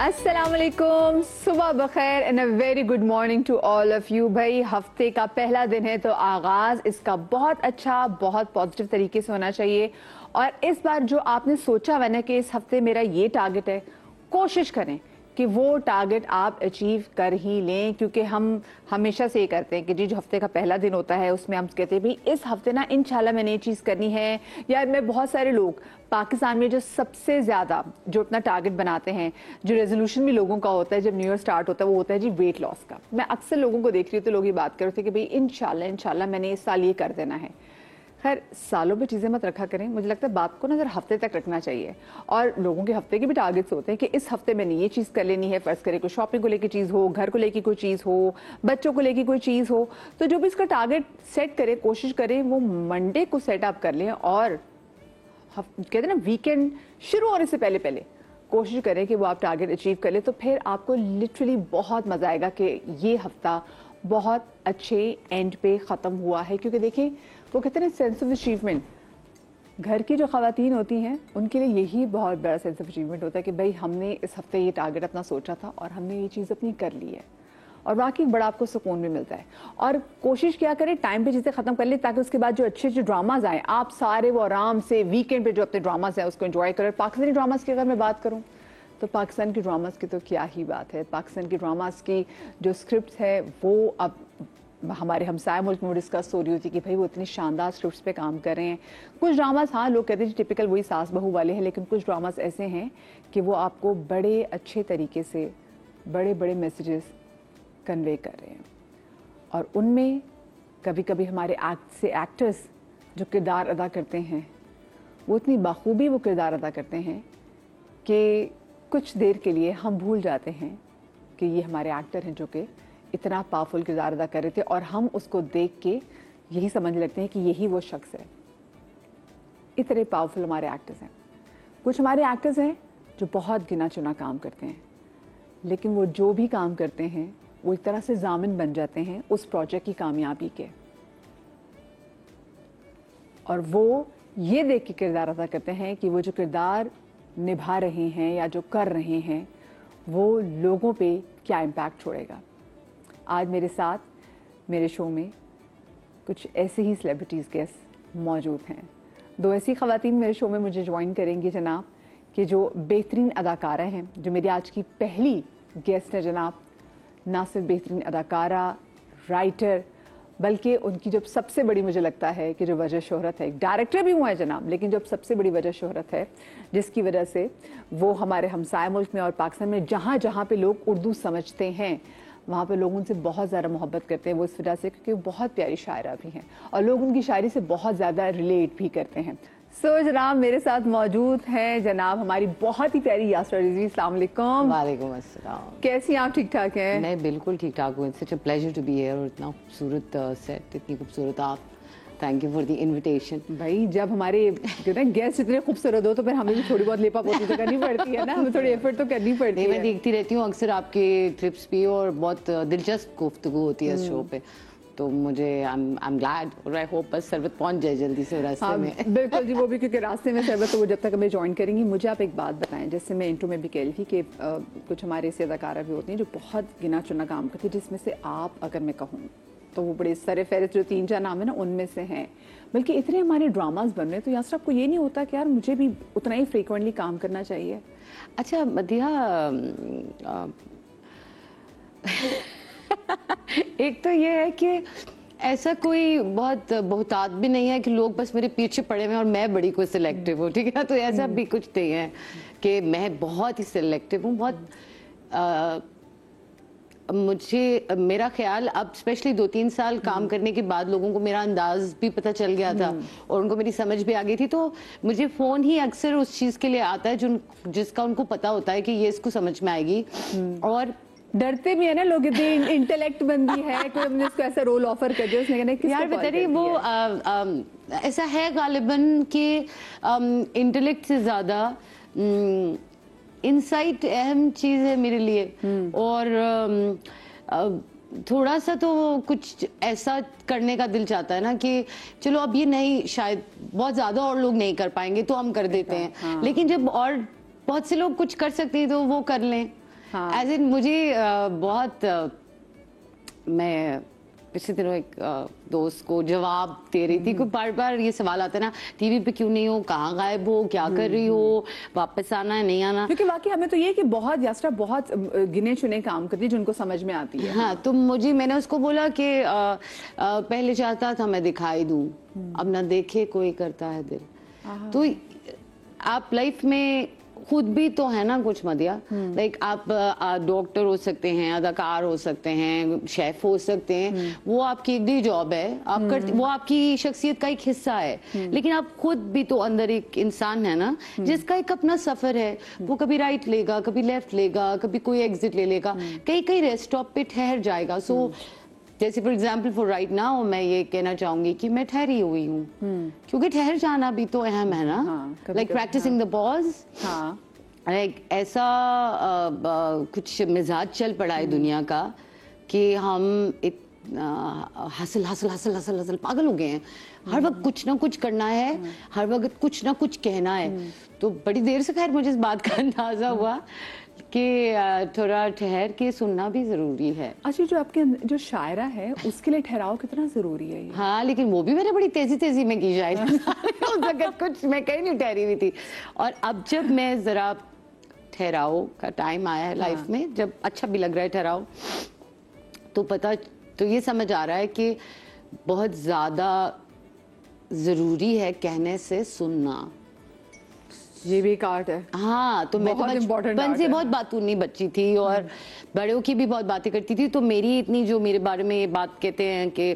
السلام علیکم, صبح بخیر and a very good morning to all of you. بھائی ہفتے کا پہلا دن ہے تو آغاز اس کا بہت اچھا, بہت پازیٹیو طریقے سے ہونا چاہیے. اور اس بار جو آپ نے سوچا ہوا نا کہ اس ہفتے میرا یہ ٹارگٹ ہے, کوشش کریں کہ وہ ٹارگٹ آپ اچیو کر ہی لیں, کیونکہ ہم ہمیشہ سے یہ کرتے ہیں کہ جی جو ہفتے کا پہلا دن ہوتا ہے اس میں ہم کہتے ہیں بھائی اس ہفتے نا انشاءاللہ میں نے یہ چیز کرنی ہے. یا میں بہت سارے لوگ پاکستان میں جو سب سے زیادہ جو اپنا ٹارگٹ بناتے ہیں, جو ریزولوشن بھی لوگوں کا ہوتا ہے جب نیو ایئر سٹارٹ ہوتا ہے, وہ ہوتا ہے جی ویٹ لاس کا. میں اکثر لوگوں کو دیکھ رہی ہوں تو لوگ یہ بات کرتے ہیں کہ بھائی انشاءاللہ میں نے اس سال یہ کر دینا ہے. خیر سالوں پہ چیزیں مت رکھا کریں, مجھے لگتا ہے بات کو نا ذرا ہفتے تک رکھنا چاہیے. اور لوگوں کے ہفتے کے بھی ٹارگٹس ہوتے ہیں کہ اس ہفتے میں نے یہ چیز کر لینی ہے. فرض کرے کوئی شاپنگ کو لے کے چیز ہو, گھر کو لے کے کوئی چیز ہو, بچوں کو لے کے کوئی چیز ہو, تو جو بھی اس کا ٹارگٹ سیٹ کرے کوشش کریں وہ منڈے کو سیٹ اپ کر لیں. اور کہتے ہیں نا ویکینڈ شروع ہونے سے پہلے کوشش کریں کہ وہ آپ ٹارگٹ اچیو کر لیں, تو پھر آپ کو لٹرلی بہت مزہ آئے گا کہ یہ ہفتہ بہت اچھے اینڈ پہ ختم ہوا ہے. کیونکہ دیکھیں وہ کہتے ہیں نا سینس آف اچیومنٹ, گھر کی جو خواتین ہوتی ہیں ان کے لیے یہی بہت بڑا سینس آف اچیومنٹ ہوتا ہے کہ بھائی ہم نے اس ہفتے یہ ٹارگٹ اپنا سوچا تھا اور ہم نے یہ چیز اپنی کر لی ہے, اور واقعی بڑا آپ کو سکون بھی ملتا ہے. اور کوشش کیا کریں ٹائم پہ چیزیں ختم کر لیں تاکہ اس کے بعد جو اچھے جو ڈراماز آئیں آپ سارے وہ آرام سے ویکینڈ پہ جو اپنے ڈراماز ہیں اس کو انجوائے کریں. پاکستانی ڈراماز کی اگر میں بات کروں تو پاکستان کی ڈراماز کی تو کیا ہی بات ہے. پاکستان کی ڈراماز کی جو اسکرپٹس ہے وہ اب ہمارے ہمسائے ملک میں ڈسکس ہو رہی ہوتی کہ بھائی وہ اتنی شاندار اسکرپٹس پہ کام کر رہے ہیں. کچھ ڈراماز ہاں لوگ کہتے ہیں ٹپیکل وہی ساس بہو والے ہیں, لیکن کچھ ڈراماز ایسے ہیں کہ وہ آپ کو بڑے اچھے طریقے سے بڑے بڑے میسیجز کنوے کر رہے ہیں. اور ان میں کبھی کبھی ہمارے ایکٹرز جو کردار ادا کرتے ہیں وہ اتنی بخوبی وہ کردار ادا کرتے ہیں کہ کچھ دیر کے لیے ہم بھول جاتے ہیں کہ یہ ہمارے ایکٹر ہیں جو کہ اتنا پاورفل کردار ادا کر رہے تھے, اور ہم اس کو دیکھ کے یہی سمجھ لگتے ہیں کہ یہی وہ شخص ہے. اتنے پاورفل ہمارے ایکٹرز ہیں. کچھ ہمارے ایکٹرز ہیں جو بہت گنا چنا کام کرتے ہیں, لیکن وہ جو بھی کام کرتے ہیں وہ ایک طرح سے ضامن بن جاتے ہیں اس پروجیکٹ کی کامیابی کے, اور وہ یہ دیکھ کے کردار ادا کرتے ہیں کہ وہ جو کردار نبھا رہے ہیں یا جو کر رہے ہیں وہ لوگوں پہ کیا امپیکٹ چھوڑے گا. آج میرے ساتھ میرے شو میں کچھ ایسے ہی سیلیبریٹیز گیسٹ موجود ہیں. دو ایسی خواتین میرے شو میں مجھے جوائن کریں گی جناب, کہ جو بہترین اداکارہ ہیں. جو میری آج کی پہلی گیسٹ ہے جناب, نہ صرف بہترین اداکارہ, رائٹر, بلکہ ان کی جو سب سے بڑی مجھے لگتا ہے کہ جو وجہ شہرت ہے, ڈائریکٹر بھی ہوا ہے جناب, لیکن جو سب سے بڑی وجہ شہرت ہے جس کی وجہ سے وہ ہمارے ہمسائے ملک میں اور پاکستان میں جہاں جہاں پہ لوگ اردو سمجھتے ہیں وہاں پہ لوگ ان سے بہت زیادہ محبت کرتے ہیں. وہ اس وجہ سے کیونکہ وہ بہت پیاری شاعرہ بھی ہیں اور لوگ ان کی شاعری سے بہت زیادہ ریلیٹ بھی کرتے ہیں. جناب میرے ساتھ موجود ہیں جناب ہماری بہت ہی پیاری یاسرا رضوی. السلام علیکم. وعلیکم السلام. کیسی آپ؟ ٹھیک ٹھاک ہیں؟ میں بالکل ٹھیک ٹھاک ہوں. It's such a pleasure to be here. اور اتنا خوبصورت سیٹ, اتنی خوبصورت آپ, thank you for the invitation. بھائی جب ہمارے گیسٹ اتنے خوبصورت ہو تو پھر ہمیں بھی تھوڑی بہت لیپا پوتی تو کرنی پڑتی ہے نا, ہمیں تھوڑی ایفرٹ تو کرنی پڑتی ہے. میں دیکھتی رہتی ہوں اکثر آپ کے کلپس بھی, اور بہت دلچسپ گفتگو ہوتی ہے اس شو پہ, تو مجھے I'm glad, اور I hope بس سربت پہنچ جائے جلدی سے راستے میں. بالکل جی, وہ بھی کیونکہ راستے میں سربت, تو وہ جب تک ہمیں جوائن کریں گی. مجھے آپ ایک بات بتائیں, جیسے میں انٹرو میں بھی کہہ رہی تھی کہ کچھ ہمارے ایسے اداکارہ بھی ہوتی ہیں جو بہت گنا چنا کام کرتی ہیں, جس میں سے آپ اگر میں کہوں تو وہ بڑے سر فہرست جو 3-4 نام ہیں نا ان میں سے ہیں. بلکہ اتنے ہمارے ڈراماز بن رہے ہیں, تو یاسر آپ کو یہ نہیں ہوتا کہ یار مجھے بھی اتنا ہی فریکوینٹلی کام کرنا چاہیے؟ اچھا مدیحہ, ایک تو یہ ہے کہ ایسا کوئی بہت بہتات بھی نہیں ہے کہ لوگ بس میرے پیچھے پڑے ہوئے اور میں بڑی کوئی سلیکٹیو ہوں, ٹھیک ہے نا, تو ایسا بھی کچھ نہیں ہے کہ میں بہت ہی سلیکٹیو ہوں. بہت مجھے میرا خیال اب اسپیشلی 2-3 سال کام کرنے کے بعد لوگوں کو میرا انداز بھی پتہ چل گیا تھا اور ان کو میری سمجھ بھی آ گئی تھی, تو مجھے فون ہی اکثر اس چیز کے لیے آتا ہے جس کا ان کو پتہ ہوتا ہے کہ یہ اس کو سمجھ میں آئے گی. اور ڈرتے بھی ہیں نا لوگ, اتنی انٹلیکٹ بندی ہے, کوئی ہم نے اس کو ایسا رول آفر کر دیا, اس نے کہنا کس یار پتہ نہیں وہ ایسا ہے غالباً کہ انٹلیکٹ سے زیادہ انسائٹ اہم چیز ہے میرے لیے. اور تھوڑا سا تو کچھ ایسا کرنے کا دل چاہتا ہے نا کہ چلو اب یہ نہیں, شاید بہت زیادہ اور لوگ نہیں کر پائیں گے تو ہم کر دیتے ہیں, لیکن جب اور بہت سے لوگ کچھ کر سکتے ہیں تو وہ کر لیں. ایز ان مجھے بہت میں پچھلے دنوں ایک دوست کو جواب دے رہی تھی کہ بار بار یہ سوال آتا ہے نا ٹی وی پہ کیوں نہیں ہو, کہاں غائب ہو, کیا کر رہی ہو, واپس آنا ہے نہیں آنا. کیونکہ واقعی ہمیں تو یہ کہ بہت یاسرا بہت گنے چنے کام کرتی ہے جن کو سمجھ میں آتی ہے. ہاں تو میں نے اس کو بولا کہ پہلے چاہتا تھا میں دکھائی دوں, اب نہ دیکھے کوئی کرتا ہے دل. تو آپ لائف میں خود بھی تو ہے نا کچھ مدیا, لائک آپ ڈاکٹر ہو سکتے ہیں, اداکار ہو سکتے ہیں, شیف ہو سکتے ہیں, وہ آپ کی ایک ڈی جاب ہے, آپ کرتے, وہ آپ کی شخصیت کا ایک حصہ ہے, لیکن آپ خود بھی تو اندر ایک انسان ہے نا جس کا ایک اپنا سفر ہے. وہ کبھی رائٹ لے گا, کبھی لیفٹ لے گا, کبھی کوئی ایگزٹ لے لے گا, کئی ریسٹ اسٹاپ پہ ٹھہر جائے گا. سو جیسے for example for right now میں یہ کہنا چاہوں گی کہ میں ٹھہری ہوئی ہوں, کیونکہ ٹھہر جانا بھی تو اہم ہے نا, لائک پریکٹسنگ دا پاز. لائک ایسا کچھ مزاج چل پڑا ہے دنیا کا کہ ہم حاصل پاگل ہو گئے ہیں. ہر وقت کچھ نہ کچھ کرنا ہے, ہر وقت کچھ نہ کچھ کہنا ہے. تو بڑی دیر سے خیر مجھے اس بات کا اندازہ ہوا کہ تھوڑا ٹھہر کے سننا بھی ضروری ہے. اچھا, جو آپ کے جو شاعرہ ہے اس کے لیے ٹھہراؤ کتنا ضروری ہے؟ ہاں لیکن وہ بھی میں نے بڑی تیزی میں کی شاعری, کچھ میں کہیں نہیں ٹھہری ہوئی تھی. اور اب جب میں ذرا ٹھہراؤ کا ٹائم آیا ہے لائف میں, جب اچھا بھی لگ رہا ہے ٹھہراؤ, تو یہ سمجھ آ رہا ہے کہ بہت زیادہ ضروری ہے کہنے سے سننا. یہ بھی ایک آرٹ ہے. ہاں تو میں بچپن سے بہت باتونی بچی تھی اور بڑوں کی بھی بہت باتیں کرتی تھی, تو میری اتنی جو میرے بارے میں یہ بات کہتے ہیں کہ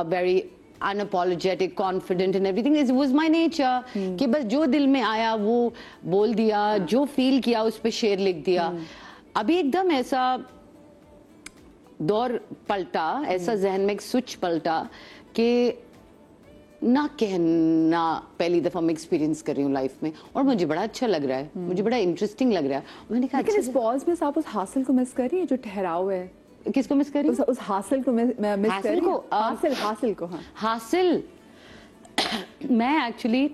very unapologetic, confident and everything, it was my nature کہ بس جو دل میں آیا وہ بول دیا, جو فیل کیا اس پہ شعر لکھ دیا. ابھی ایک دم ایسا دور پلٹا, ایسا ذہن میں ایک سوئچ پلٹا کہ نہ کہنا پہلی دفعہ میں ایکسپیرینس کر رہی ہوں لائف میں, اور مجھے بڑا اچھا لگ رہا ہے, مجھے بڑا انٹرسٹنگ لگ رہا ہے. میں نے کہا لیکن اس پاز میں آپ اس حاصل کو مس کر رہی ہیں جو ٹھہراؤ ہے؟ کس کو مس کر رہی ہوں؟ اس حاصل کو مس کر رہی ہوں. حاصل کو. ہاں حاصل میں ایکچولی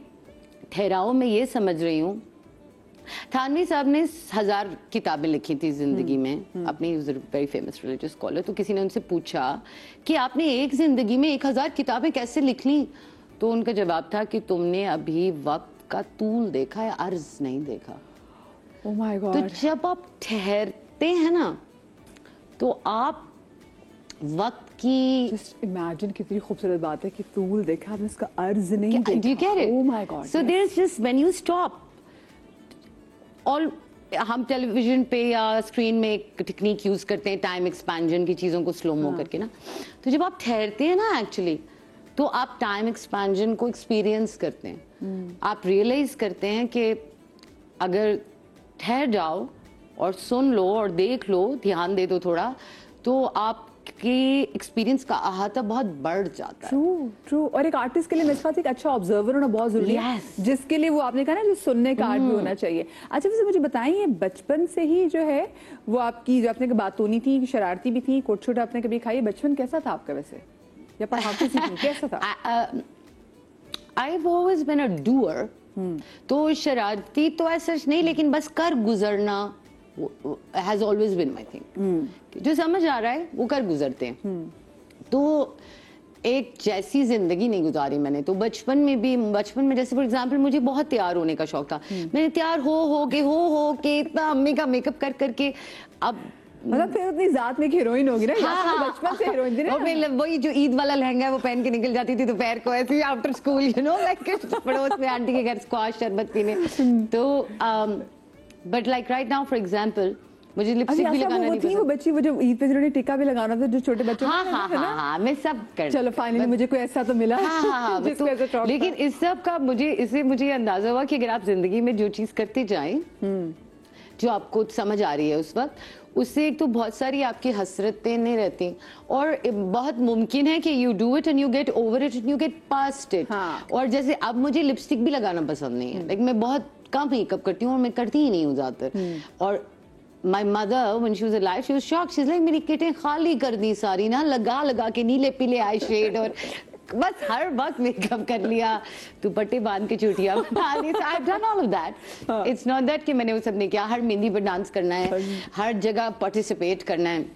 ٹھہراؤ میں یہ سمجھ رہی ہوں, تھانوی صاحب نے 1000 کتابیں لکھی تھی زندگی میں, اپنی ویری فیمس ریلیجیس اسکالر. تو کسی نے ان سے پوچھا کہ آپ نے ایک زندگی میں 1000 کتابیں کیسے لکھ لیں؟ تو ان کا جواب تھا کہ تم نے ابھی وقت کا طول دیکھا ہے, عرض نہیں دیکھا. Oh my God. تو جب آپ ٹھہرتے ہیں نا تو آپ وقت کی امیجن کتنی خوبصورت بات ہے کہ طول دیکھا آپ نے, اس کا عرض نہیں دیکھا. Do you get it? Oh my God. So there's just when you stop. all ہم ٹیلی ویژن پہ یا اسکرین میں ایک ٹیکنیک یوز کرتے ہیں ٹائم ایکسپینجن کی چیزوں کو سلو مو کر کے نا, تو جب آپ ٹھہرتے ہیں نا ایکچولی تو آپ ٹائم ایکسپینجن کو ایکسپیرئنس کرتے ہیں. آپ ریئلائز کرتے ہیں کہ اگر ٹھہر جاؤ اور سن لو اور دیکھ لو, دھیان دے دو تھوڑا, تو آپ کے ایکسپیرینس کا احاطہ بہت بڑھ جاتا ہے. ٹرو. اور ایک آرٹسٹ کے لیے میرے ساتھ ایک اچھا آبزرور ہونا بہت ضروری ہے, جس کے لیے وہ آپ نے کہا نا جو سننے کا آرٹ بھی ہونا چاہیے. اچھا ویسے مجھے بتائیں, یہ بچپن سے ہی جو ہے وہ آپ کی جو آپ نے باتونی تھی, شرارتی بھی تھی, کوٹ چھوٹ آپ نے کبھی کھائی, بچپن کیسا تھا آپ کا ویسے, یا پڑھاتی سی تھی, کیسا تھا؟ I've always been a doer. تو شرارتی تو ایسا نہیں, لیکن بس کر گزرنا has always been my thing. جو سمجھ آ رہا ہے وہ کر گزرتے ہیں. تو ایک جیسی زندگی نہیں گزاری میں نے. تو بچپن میں جیسے فار ایگزامپل مجھے بہت تیار ہونے کا شوق تھا. میں نے تیار ہو کے اتنا امی کا میک اپ کر کے, اب مطلب پھر اپنی ذات میں ہیروئن ہوگی نا, بچپن سے ہیروئن تھی نا. وہی جو عید والا لہنگا ہے وہ پہن کے نکل جاتی تھی دوپہر کو ایسے after school, you know like پڑوس میں آنٹی کے گھر اسکواش شربت پینے. تو but like right now for example مجھے لپسٹک بھی لگانا نہیں پسند. وہ بچی وہ جو عید پہ جنہوں نے ٹکا بھی لگانا تھا, جو چھوٹے بچوں ہاں میں سب کر, چلو فائنلی مجھے کوئی ایسا تو ملا. لیکن اس سب کا مجھے اندازہ ہوا کہ اگر آپ زندگی میں جو چیز کرتے جائیں جو آپ کو سمجھ آ رہی ہے اس وقت, اس سے ایک تو بہت ساری آپ کی حسرتیں نہیں رہتی, اور بہت ممکن ہے کہ you do it and you get over it and you get past it. اور جیسے اب مجھے لپسٹک بھی لگانا پسند نہیں ہے, لیکن میں بہت کم میک اپ کرتی ہوں اور میں کرتی ہی نہیں ہوں زیادہ تر. اور my mother when she was alive she was shocked, she's like میری کٹیں خالی کر دی ساری نا, لگا کے نیلے پیلے آئی شیڈ, اور बस हर वक्त मेकअप कर लिया, दुपट्टे बांध के चूटियां बना ली. I've done all of that. It's not that कि मैंने वो सब नहीं किया. हर मेहंदी पर डांस करना है, हर जगह पार्टिसिपेट करना है.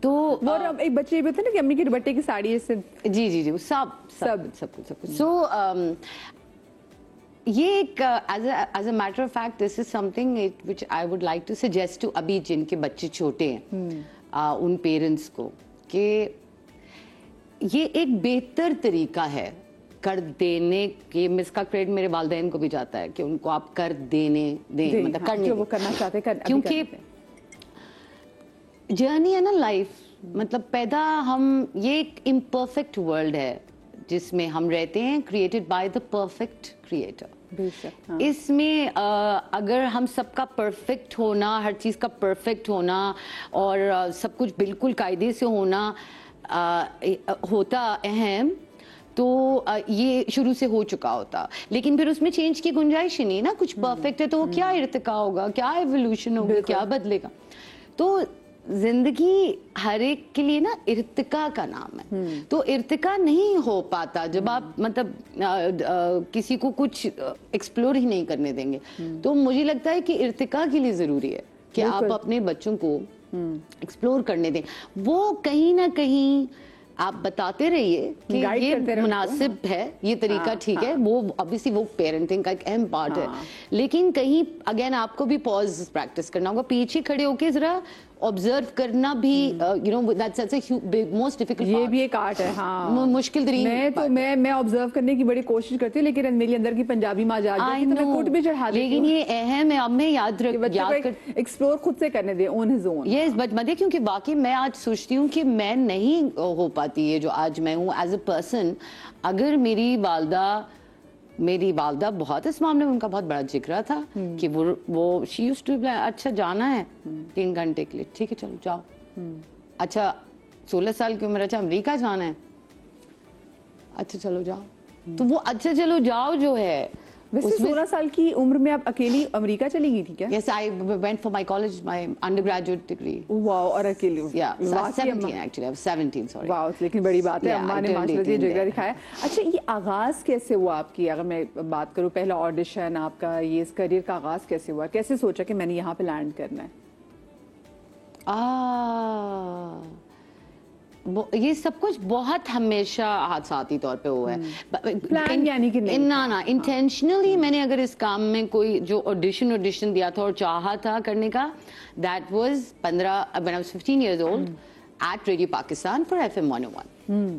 तो वो एक बच्चे ये बोलते हैं ना कि अम्मी की दुपट्टे की साड़ी इससे जी जी जी सब कुछ. So ये एक as a matter of fact this is something which I would like to suggest to अभी जिनके बच्चे छोटे हैं उन पेरेंट्स को कि ये एक बेहतर तरीका है कर देने के. इसका क्रेडिट मेरे वालिदैन को भी जाता है कि उनको आप कर देने दें, मतलब करने जो वो करना चाहते हैं क्योंकि जर्नी है ना लाइफ. मतलब पैदा हम ये एक इम्परफेक्ट वर्ल्ड है जिसमें हम रहते हैं, created by the perfect creator. इसमें अगर हम सबका परफेक्ट होना, हर चीज का परफेक्ट होना और सब कुछ बिल्कुल कायदे से होना होता अहम, तो ये शुरू से हो चुका होता. लेकिन फिर उसमें चेंज की गुंजाइश ही नहीं ना. कुछ परफेक्ट है तो वो क्या इर्तिका होगा, क्या एवोल्यूशन होगी, क्या बदलेगा. तो जिंदगी हर एक के लिए ना इर्तिका का नाम है. तो इर्तिका नहीं हो पाता जब आप मतलब किसी को कुछ एक्सप्लोर ही नहीं करने देंगे. तो मुझे लगता है कि इर्तिका के लिए जरूरी है कि आप अपने बच्चों को एक्सप्लोर करने दें. वो कहीं ना कहीं आप बताते रहिए कि ये मुनासिब है, ये तरीका ठीक है. वो ऑब्वियसली वो पेरेंटिंग का एक अहम पार्ट है. लेकिन कहीं अगेन आपको भी पॉज प्रैक्टिस करना होगा, पीछे खड़े होके जरा ऑब्जर्व करना भी. You know that's most difficult. ये भी एक आर्ट है. हाँ, मुश्किल तरीन. मैं ऑब्जर्व करने की बड़ी कोशिश करती हूँ, लेकिन मेरे अंदर की पंजाबी माँ जाग जाती है तो मैं कुट भी चढ़ा देती हूँ. लेकिन ये अहम है, अब मैं याद एक्सप्लोर खुद से करने दे ऑन हिज ओन. ये बचपन, क्योंकि बाकी मैं आज सोचती हूँ कि मैं नहीं हो पाती है जो आज मैं हूँ एज अ पर्सन अगर मेरी वालदा बहुत इस मामले में उनका बहुत बड़ा जिक्र था कि वो शी यूज्ड टू अच्छा जाना है 3 घंटे के लिए, ठीक है चलो जाओ. अच्छा 16 साल की उम्र, अच्छा अमेरिका जाना है, अच्छा चलो जाओ. तो वो अच्छा चलो जाओ जो है वैसे 16 साल की उम्र में आप अकेली अमेरिका चली गई थी क्या? Yes, I went for my college, my undergraduate degree. Wow, और अकेली? Yeah, 17 actually. I was 17, sorry. Wow, लेकिन बड़ी बात है, अम्मा ने माशाल्लाह ये जगह दिखाया. अच्छा, ये आगाज कैसे हुआ आपकी? अगर मैं बात करूँ पहला ऑडिशन आपका, ये इस करियर का आगाज कैसे हुआ? कैसे सोचा कि मैंने यहाँ पे लैंड करना है? ये सब कुछ बहुत हमेशा हादसाती तौर पे हुआ है. प्लान यानी कि नहीं? ना इंटेंशनली मैंने अगर इस काम में कोई जो ऑडिशन दिया था और चाहा था करने का, that was 15 years old at Radio Pakistan for FM 101.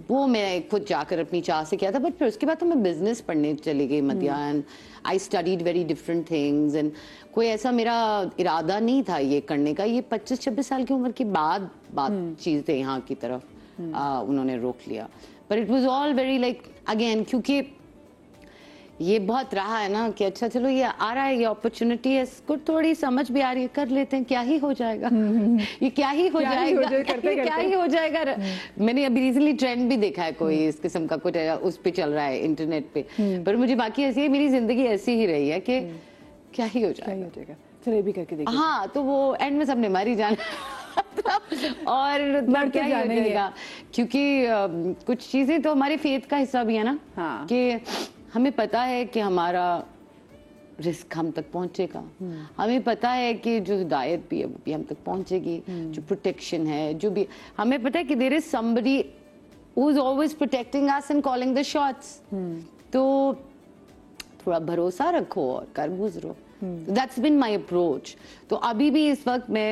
वो मैं खुद जाकर अपनी चाह से किया था. बट फिर उसके बाद तो मैं बिजनेस पढ़ने चली गई मध्यान. I studied very different things and कोई ऐसा मेरा इरादा नहीं था ये करने का. ये 25-26 साल की उम्र के बाद चीज थे यहाँ की तरफ उन्होंने रोक लिया. But it was all very like again, क्योंकि ये बहुत रहा है ना कि अच्छा चलो ये आ रहा है, ये अपॉर्चुनिटी है, इसको थोड़ी समझ भी आ रही है, कर लेते हैं, क्या ही हो जाएगा. ये क्या ही हो जाएगा. मैंने अभी रिसेंटली ट्रेंड भी देखा है कोई इस किस्म का कुछ उस पे चल रहा है इंटरनेट पे. पर मुझे बाकी ऐसी है, मेरी जिंदगी ऐसी ही रही है कि क्या ही हो जाएगा. चलिए भी करके देखिए. हाँ, तो वो एंड में सबने मर ही जाना और क्या ही हो जाएगा. क्योंकि कुछ चीजें तो हमारे फेथ का हिस्सा भी है ना. हाँ. कि हमें पता है कि हमारा रिस्क हम तक पहुंचेगा. हमें पता है कि जो हिदायत भी है वो भी हम तक पहुंचेगी. जो प्रोटेक्शन है, जो भी हमें पता है कि there is somebody who is always protecting us and calling the shots. तो थोड़ा भरोसा रखो और कर गुजरो. That's been my approach. तो अभी भी इस वक्त मैं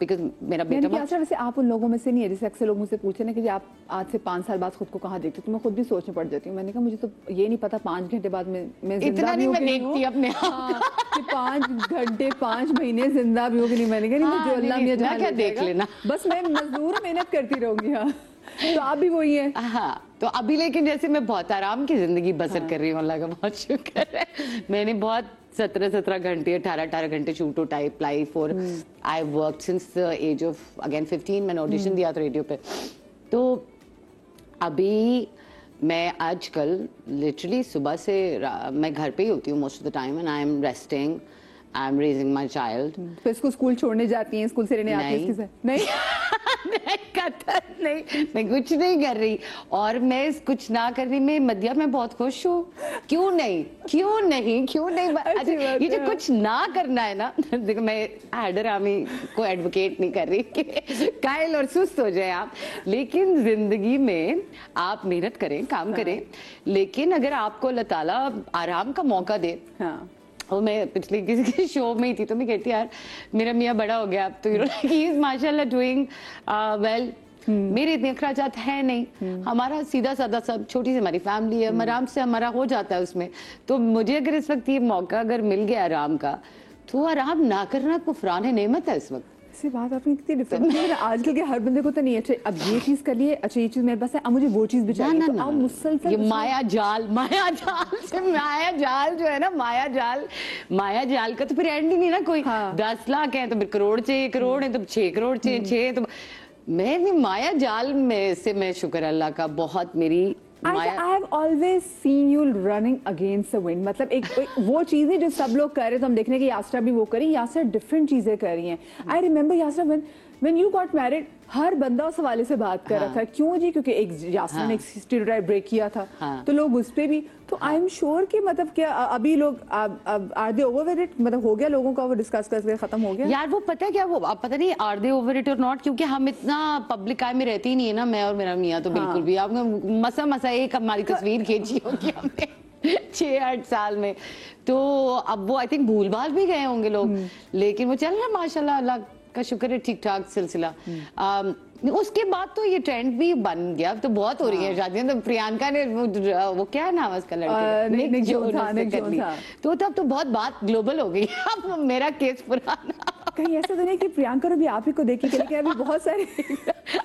because मेरा बेटा वैसे आप उन लोगों में से नहीं है, जैसे अक्सर लोग मुझसे पूछे ना कि आप आज से 5 साल बाद खुद को कहाँ देखते हो, तो मैं खुद भी सोचने पड़ जाती हूँ. मैंने कहा मुझे तो ये नहीं पता 5 घंटे बाद मैं इतना नहीं मैं देखती अपने कि 5 घंटे 5 महीने जिंदा भी होगी नहीं. मैंने कहा नहीं, जो अल्लाह ने क्या देख लेना, बस मैं मजदूर मेहनत करती रहूंगी. हाँ, तो आप भी वही है. हाँ, तो अभी लेकिन जैसे मैं बहुत आराम की जिंदगी बसर कर रही हूँ, अल्लाह का बहुत शुक्र है. मैंने बहुत 17 घंटे 18 घंटे शूटो टाइप लाइफ. और I work since the age of again 15. मैंने ऑडिशन दिया था रेडियो पे. तो अभी मैं आजकल लिटरली सुबह से मैं घर पे ही होती हूँ most of the time and I am resting, I am raising my child. तो इसको स्कूल छोड़ने जाती हैं, स्कूल से रहने आती हैं इसके साथ? नहीं कतई नहीं, मैं कुछ नहीं कर रही, और मैं कुछ ना करने में मध्या मैं बहुत खुश हूँ। क्यों नहीं, क्यों नहीं, क्यों नहीं। अच्छा, ये जो कुछ ना करना है ना, देखो मैं हैदर आमी को एडवोकेट नहीं कर रही कि कायल और सुस्त हो जाए आप, लेकिन जिंदगी में आप मेहनत करें, काम करें, लेकिन अगर आपको अल्लाह ताला आराम का मौका दे। हाँ, और मैं पिछले किसी के शो में ही थी तो मैं कहती यार मेरा मियाँ बड़ा हो गया अब तो, यू नो ही इज माशाल्लाह डूइंग वेल। मेरे इतने अखराजात है नहीं, हमारा सीधा साधा सब, छोटी सी हमारी फैमिली है, आराम से हमारा हो जाता है उसमें। तो मुझे अगर इस वक्त ये मौका अगर मिल गया आराम का, तो आराम ना करना कुफरान है, नेमत है इस वक्त। ऐसी बात आपने कितनी डिफरेंट है। आजकल के हर बंदे को तो नहीं, अच्छा अब ये चीज कर लिए, अच्छा ये चीज मेरे पास है, अब मुझे वो चीज भी चाहिए, तो आप मुसलसल ये माया जाल जो है ना, माया जाल का तो फिर एंड ही नहीं ना कोई। 10 लाख है तो फिर करोड़ चाहिए, करोड़ है तो 6 करोड़ चाहिए, 6 तो मैं भी माया जाल में से, मैं शुक्र अल्लाह का बहुत मेरी I have always seen you running against the wind. मतलब एक वो चीज नहीं जो सब लोग कर रहे, तो हम देखने की यास्रा भी वो करी, यास्रा डिफरेंट चीजें कर रही हैं। I remember यास्रा when you got married, हर बंदा उस हवाले से बात कर रहा था। क्यों जी? क्योंकि एक यास्रा ने एक स्टीरियोटाइप ब्रेक किया था, तो लोग उस पे भी, तो आई एम श्योर कि मतलब क्या अभी लोग are they over with it, मतलब हो गया लोगों का वो डिस्कस करके खत्म हो गया यार। वो पता है क्या, वो पता नहीं आर दे ओवर इट और नॉट, क्योंकि हम इतना पब्लिक आई में रहती ही नहीं है ना, मैं और मेरा मियाँ तो बिल्कुल भी। आपने मसा एक हमारी तस्वीर खींची होगी हमने 6-8 साल में, तो अब वो आई थिंक भूल भाल भी गए होंगे लोग, लेकिन वो चल रहा माशाल्लाह, अल्लाह का शुक्र है, ठीक ठाक सिलसिला। उसके बाद तो ये ट्रेंड भी बन गया, तो बहुत हो रही है शादियां। तो प्रियंका ने वो क्या नाम है उसका लड़के, निक जोनस, तो तब तो बहुत बात ग्लोबल हो गई। अब मेरा केस पुराना, कहीं ऐसा तो नहीं कि प्रियंका भी आप ही को देखी, लेकिन अभी बहुत सारे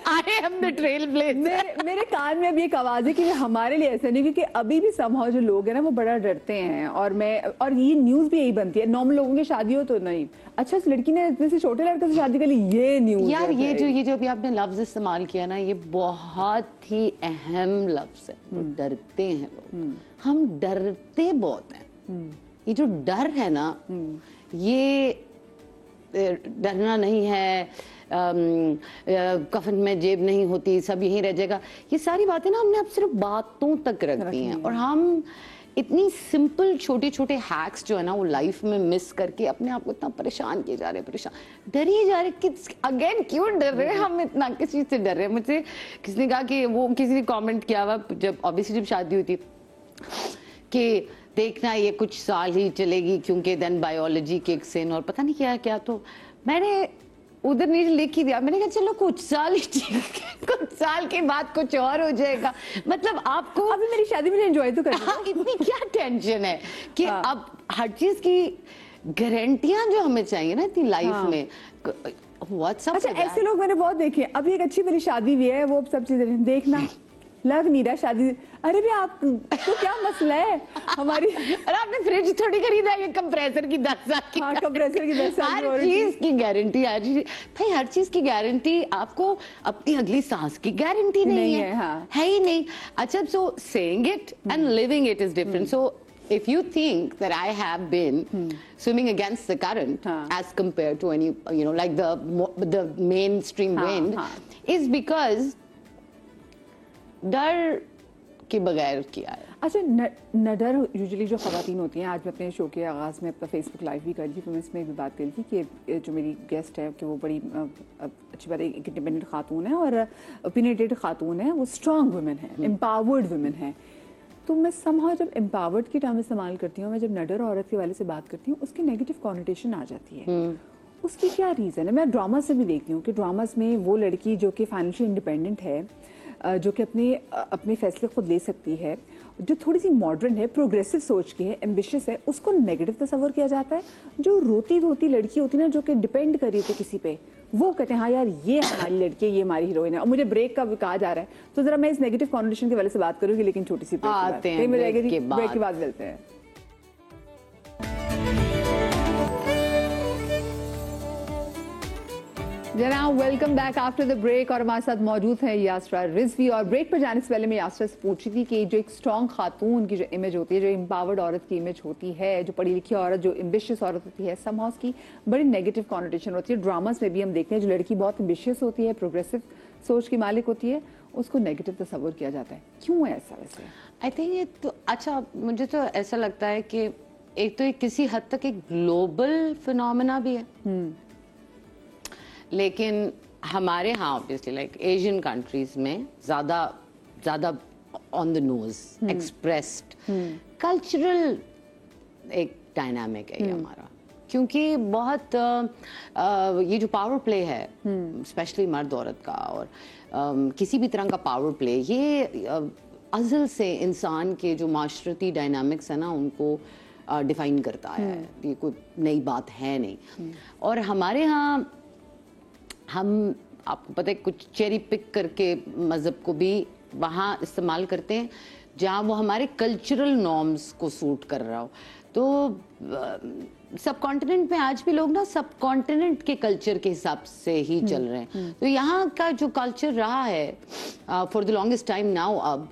I am the trail blazer. मेरे कान में अभी एक आवाज है कि हमारे लिए ऐसा नहीं, क्योंकि अभी भी समहाउ जो लोग हैं ना वो बड़ा डरते हैं, और ये न्यूज भी यही बनती है, नॉर्मल लोगों की शादी हो तो नहीं, अच्छा इस लड़की ने इतने से छोटे लड़के से शादी कर ली, ये न्यूज यार। ये जो अभी आपने लफ्ज इस्तेमाल किया ना, ये बहुत ही अहम लफ्ज है। डरते हैं लोग, हम डरते बहुत हैं। ये जो डर है ना, ये डरना नहीं है, कफन में जेब नहीं होती, सब यहीं रह जाएगा, ये सारी बातें ना हमने अब सिर्फ बातों तक रख दी हैं, और हम इतनी सिंपल छोटे छोटे हैक्स जो है ना वो लाइफ में मिस करके अपने आप को इतना परेशान किए जा रहे हैं, परेशान डरिए जा रहे कि अगेन क्यों डर रहे हैं हम इतना, किस चीज से डर रहे हैं। मुझसे किसी ने कहा कि वो किसी ने कमेंट किया हुआ, जब ऑब्वियसली जब शादी हुई थी, कि देखना ये कुछ साल ही चलेगी क्योंकि देन बायोलॉजी किक्स इन और पता नहीं क्या क्या, तो मैंने उधर नीचे लिख ही दिया, मैंने कहा चलो कुछ साल ही कुछ साल के बाद कुछ और हो जाएगा। मतलब आपको अभी मेरी शादी में एंजॉय तो करना, हाँ, इतनी क्या टेंशन है कि अब हर चीज की गारंटियां जो हमें चाहिए ना इतनी लाइफ में, व्हाट्सएप। अच्छा ऐसे लोग मैंने बहुत देखे, अभी एक अच्छी मेरी शादी भी है, वो सब चीजें देखना लग नहीं रहा शादी, अरे भी आप तो क्या मसला है हमारी। अरे आपने फ्रिज थोड़ी खरीदा है, कंप्रेसर की 10 साल की, हाँ, कंप्रेसर की 10 साल की, हर चीज की गारंटी। भाई हर चीज की गारंटी, आपको अपनी अगली सांस की गारंटी नहीं है, हाँ। है ही नहीं। अच्छा, so saying it and living it is different. So if you think that I have been swimming against the current as compared to any, you know, like the mainstream wind, is because डर के बगैर किया है। अच्छा नडर usually जो खवातीन होती हैं, आज मैं अपने शो के आगाज़ में अपना फेसबुक लाइव भी कर ली, तो मैं इसमें भी बात करी थी कि जो मेरी गेस्ट है कि वो बड़ी अच्छी बात है, एक इंडिपेंडेंट खातून है और ओपिनियटेड खातून है, वो स्ट्रॉन्ग वुमेन है, एम्पावर्ड वुमेन है। तो मैं समहाउ जब एम्पावर्ड की टर्म इस्तेमाल करती हूँ, मैं जब नडर औरत के वाले से बात करती हूँ, उसकी नेगेटिव कॉनोटेशन आ जाती है। उसकी क्या रीज़न है? मैं ड्रामा से भी देखती हूँ कि ड्रामास में वो लड़की जो कि फाइनेंशियल इंडिपेंडेंट है, जो कि अपने फैसले खुद ले सकती है, जो थोड़ी सी मॉडर्न है, प्रोग्रेसिव सोच की है, एम्बिशियस है, उसको नेगेटिव तस्वर किया जाता है। जो रोती धोती लड़की होती है ना, जो कि डिपेंड कर रही थी किसी पे, वो कहते हैं हाँ यार ये हमारी लड़की है, ये हमारी हीरोइन है। और मुझे ब्रेक का कहा जा रहा है, तो जरा मैं इस नेगेटिव कॉनोटेशन के वाले से बात करूंगी, लेकिन छोटी सी ब्रेक की बात मिलते हैं। जनाब welcome back after the break और हमारे साथ मौजूद है यास्रा रिजवी। और ब्रेक पर जाने से पहले मैं यास्रा से पूछ रही थी कि जो एक स्ट्रॉन्ग खातून की जो इमेज होती है, जो एम्पावर्ड औरत की इमेज होती है, जो पढ़ी लिखी औरत, जो एम्बिशियस औरत होती है, समहाउ उसकी बड़ी नेगेटिव कॉनोटेशन होती है। ड्रामास में भी हम देखते हैं जो लड़की बहुत एम्बिशियस होती है, प्रोग्रेसिव सोच की मालिक होती है, उसको नेगेटिव तस्वुर किया जाता है। क्यों है ऐसा? वैसे आई थिंक ये तो अच्छा, मुझे तो ऐसा लगता है कि एक तो किसी हद तक एक ग्लोबल फिनोमेना भी है, लेकिन हमारे यहाँ ऑब्वियसली लाइक एशियन कंट्रीज में ज्यादा on the nose expressed cultural एक डायनामिक है ये हमारा, क्योंकि बहुत ये जो पावर प्ले है स्पेशली मर्द औरत का और किसी भी तरह का पावर प्ले, ये अज़ल से इंसान के जो माशरती डायनामिक्स है ना उनको डिफाइन करता है। ये कोई नई बात है नहीं। और हमारे यहाँ हम, आपको पता है, कुछ चेरी पिक करके मज़हब को भी वहाँ इस्तेमाल करते हैं जहाँ वो हमारे कल्चरल नॉर्म्स को सूट कर रहा हो। तो सब कॉन्टिनेंट में आज भी लोग ना सब कॉन्टिनेंट के कल्चर के हिसाब से ही चल रहे हैं। तो यहाँ का जो कल्चर रहा है for the longest time now, अब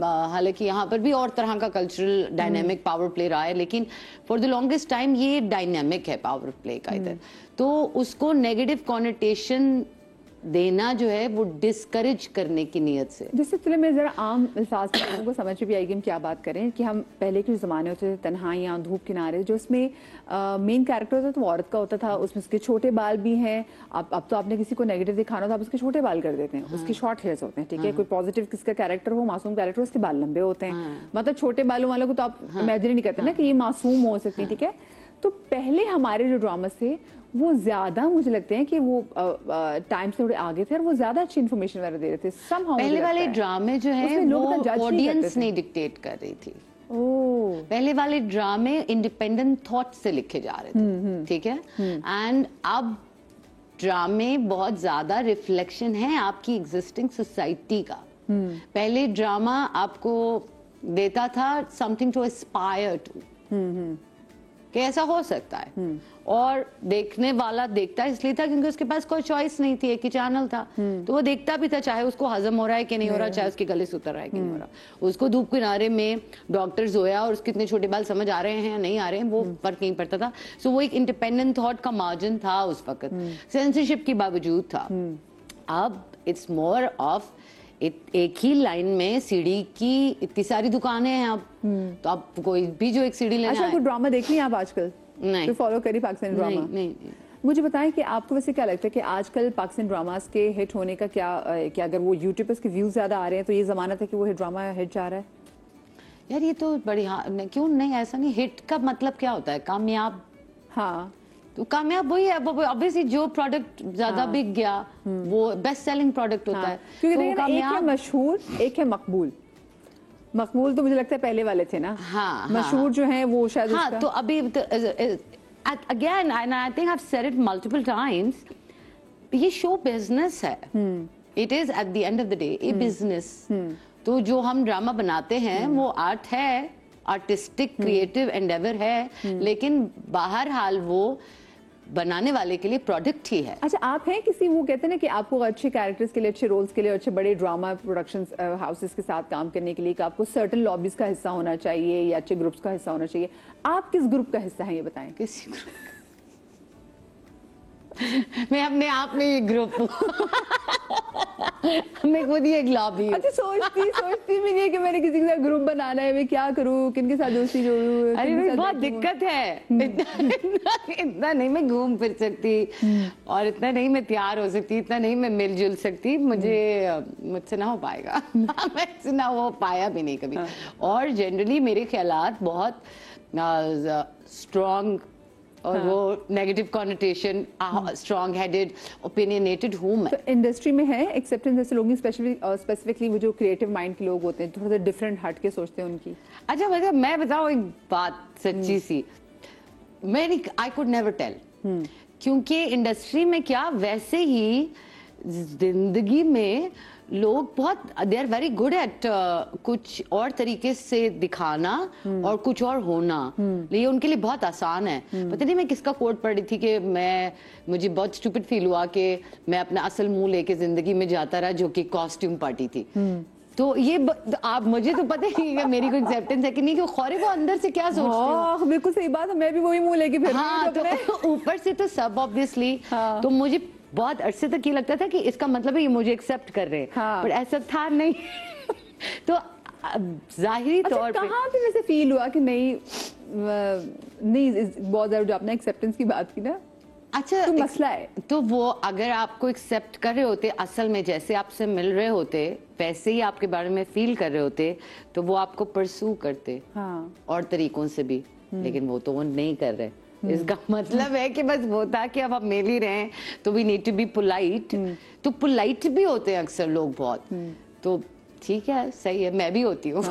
हालांकि यहाँ पर भी और तरह का कल्चरल डायनेमिक पावर प्ले रहा है, लेकिन फॉर द लॉन्गेस्ट टाइम ये डायनेमिक है पावर प्ले का इधर। तो उसको नेगेटिव कॉनोटेशन देना जो है वो डिस्करेज करने की नीयत से। जिससे चले मैं जरा आम अल्फाज में लोगों को समझ भी आएगी हम क्या बात करें कि हम पहले के ज़माने होते थे तन्हाइयाँ, धूप किनारे, जो उसमें मेन कैरेक्टर होता था वो औरत का होता था, उसमें उसके छोटे बाल भी हैं। अब तो आपने किसी को नेगेटिव दिखाना तो आप उसके छोटे बाल कर देते हैं, उसकी शॉर्ट हेयर्स होते हैं, ठीक है। कोई पॉजिटिव किसका कैरेक्टर हो, मासूम कैरेक्टर, उसके बाल लंबे होते हैं। मतलब छोटे बालों वालों को तो आप इमेजिन नहीं करते ना कि ये मासूम हो सकती, ठीक है। तो पहले हमारे जो ड्रामास थे वो ज्यादा, मुझे लगते हैं कि वो टाइम से थोड़े आगे थे और वो ज्यादा अच्छी इन्फॉर्मेशन वगैरह दे रहे थे। पहले वाले ड्रामे जो है वो ऑडियंस नहीं डिक्टेट कर रही थी। पहले वाले ड्रामे इंडिपेंडेंट थॉट से लिखे जा रहे थे, ठीक है। एंड अब ड्रामे बहुत ज्यादा रिफ्लेक्शन है आपकी एग्जिस्टिंग सोसाइटी का। पहले ड्रामा आपको देता था समथिंग टू एस्पायर टू, कि ऐसा हो सकता है, और देखने वाला देखता इसलिए था क्योंकि उसके पास कोई चॉइस नहीं थी, एक ही चैनल था, तो वो देखता भी था, चाहे उसको हजम हो रहा है कि नहीं हो रहा, चाहे उसके गले से उतर रहा है कि नहीं हो रहा। उसको धूप किनारे में डॉक्टर जोया और उसके इतने छोटे बाल समझ आ रहे हैं या नहीं आ रहे हैं वो फर्क नहीं पड़ता था। सो वो एक इंडिपेंडेंट थॉट का मार्जिन था उस वक्त, सेंसरशिप के बावजूद था। अब इट्स मोर ऑफ एक ही लाइन में सीडी की इतनी सारी दुकानें हैं अब, तो आप कोई भी जो एक सीडी लेना अच्छा, है। कोई ड्रामा देख रही हैं आप आजकल? नहीं, तो फॉलो करी पाकिस्तानी ड्रामा? नहीं। मुझे बताएं कि आपको वैसे क्या लगता है कि आजकल पाकिस्तानी ड्रामास के हिट होने का क्या अगर वो यूट्यूब पे उसके व्यूज ज्यादा आ रहे हैं तो ये जमानत है कि वो ड्रामा हिट जा रहा है? यार ये तो बड़ी क्यों नहीं, ऐसा नहीं। हिट का मतलब क्या होता है? कामयाब। हाँ, तो कामयाब वही है, ऑब्वियसली जो प्रोडक्ट ज्यादा बिक गया वो बेस्ट सेलिंग प्रोडक्ट होता है। क्योंकि देखिए एक है मशहूर, एक है मकबूल। मकबूल तो मुझे लगता है पहले वाले थे ना। हाँ, मशहूर जो है वो शायद हाँ, तो अभी again I think I have said it multiple times, ये शो बिजनेस है। It is at the end of the day A business. तो जो हम ड्रामा बनाते हैं वो आर्ट है, आर्टिस्टिक क्रिएटिव एंडेवर है, लेकिन बहरहाल वो बनाने वाले के लिए प्रोडक्ट ही है। अच्छा, आप हैं किसी, वो कहते हैं ना कि आपको अच्छे कैरेक्टर्स के लिए, अच्छे रोल्स के लिए, अच्छे बड़े ड्रामा प्रोडक्शन हाउसेस के साथ काम करने के लिए कि आपको सर्टेन लॉबीज का हिस्सा होना चाहिए या अच्छे ग्रुप्स का हिस्सा होना चाहिए। आप किस ग्रुप का हिस्सा हैं ये बताएं? किसी मैं अपने आप में ये ग्रुप हूँ। मैं खुद ही एक लॉबी। अच्छा, सोचती भी नहीं है कि मैंने किसी के साथ ग्रुप बनाना है, मैं क्या करूँ, किनके साथ दोस्ती जोड़ूं? अरे बहुत दिक्कत है। इतना नहीं मैं घूम फिर सकती, और इतना नहीं मैं तैयार हो सकती, इतना नहीं मैं मिलजुल सकती, मुझसे ना हो पाएगा। मुझसे ना हो पाया भी नहीं कभी। और जनरली मेरे ख्यालात बहुत स्ट्रॉन्ग और वो negative connotation, strong headed, opinionated हूँ मैं। तो इंडस्ट्री में है एक्सेप्टेंस जैसे लोग स्पेसिफिकली वो जो क्रिएटिव माइंड के लोग होते हैं, थोड़ा सा डिफरेंट हट के सोचते हैं उनकी। अच्छा, मतलब मैं बताऊँ एक बात सच्ची सी, आई कुड नेवर टेल, क्योंकि इंडस्ट्री में क्या वैसे ही जिंदगी में لوگ بہت they are very good at کچھ اور طریقے سے دکھانا اور کچھ اور ہونا, یہ ان کے لیے بہت آسان ہے. پتہ نہیں میں کس کا کوٹ پڑھ رہی تھی کہ مجھے بہت اسٹوپڈ فیل ہوا کہ میں اپنا اصل منہ لے کے زندگی میں جاتا رہا, جو کہ کاسٹیوم پارٹی تھی. تو یہ آپ مجھے تو پتہ نہیں کہ میری کوئی ایکسیپٹنس ہے کہ نہیں, کہ خورے وہ اندر سے کیا سوچتے ہیں. بالکل صحیح بات ہے, میں بھی وہی منہ لے کے پھر اوپر سے تو سب آبویسلی. تو مجھے بہت عرصے تک یہ لگتا تھا کہ اس کا مطلب ہے یہ مجھے ایکسیپٹ کر رہے ہیں, پر ایسا تھا نہیں. تو ظاہری طور پہ کہاں پہ ویسے فیل ہوا کہ نہیں بہت زیادہ, جو آپ نے ایکسیپٹنس کی بات کی نا, اچھا مسئلہ ہے تو وہ اگر آپ کو ایکسیپٹ کر رہے ہوتے, اصل میں جیسے آپ سے مل رہے ہوتے ویسے ہی آپ کے بارے میں فیل کر رہے ہوتے, تو وہ آپ کو پرسو کرتے اور طریقوں سے بھی, لیکن وہ تو وہ نہیں کر رہے. اس کا مطلب ہے کہ بس وہ تھا کہ اب آپ مل ہی رہے ہیں تو we need to be polite. تو پولائٹ بھی ہوتے ہیں اکثر لوگ بہت, تو ٹھیک ہے, صحیح ہے, میں بھی ہوتی ہوں.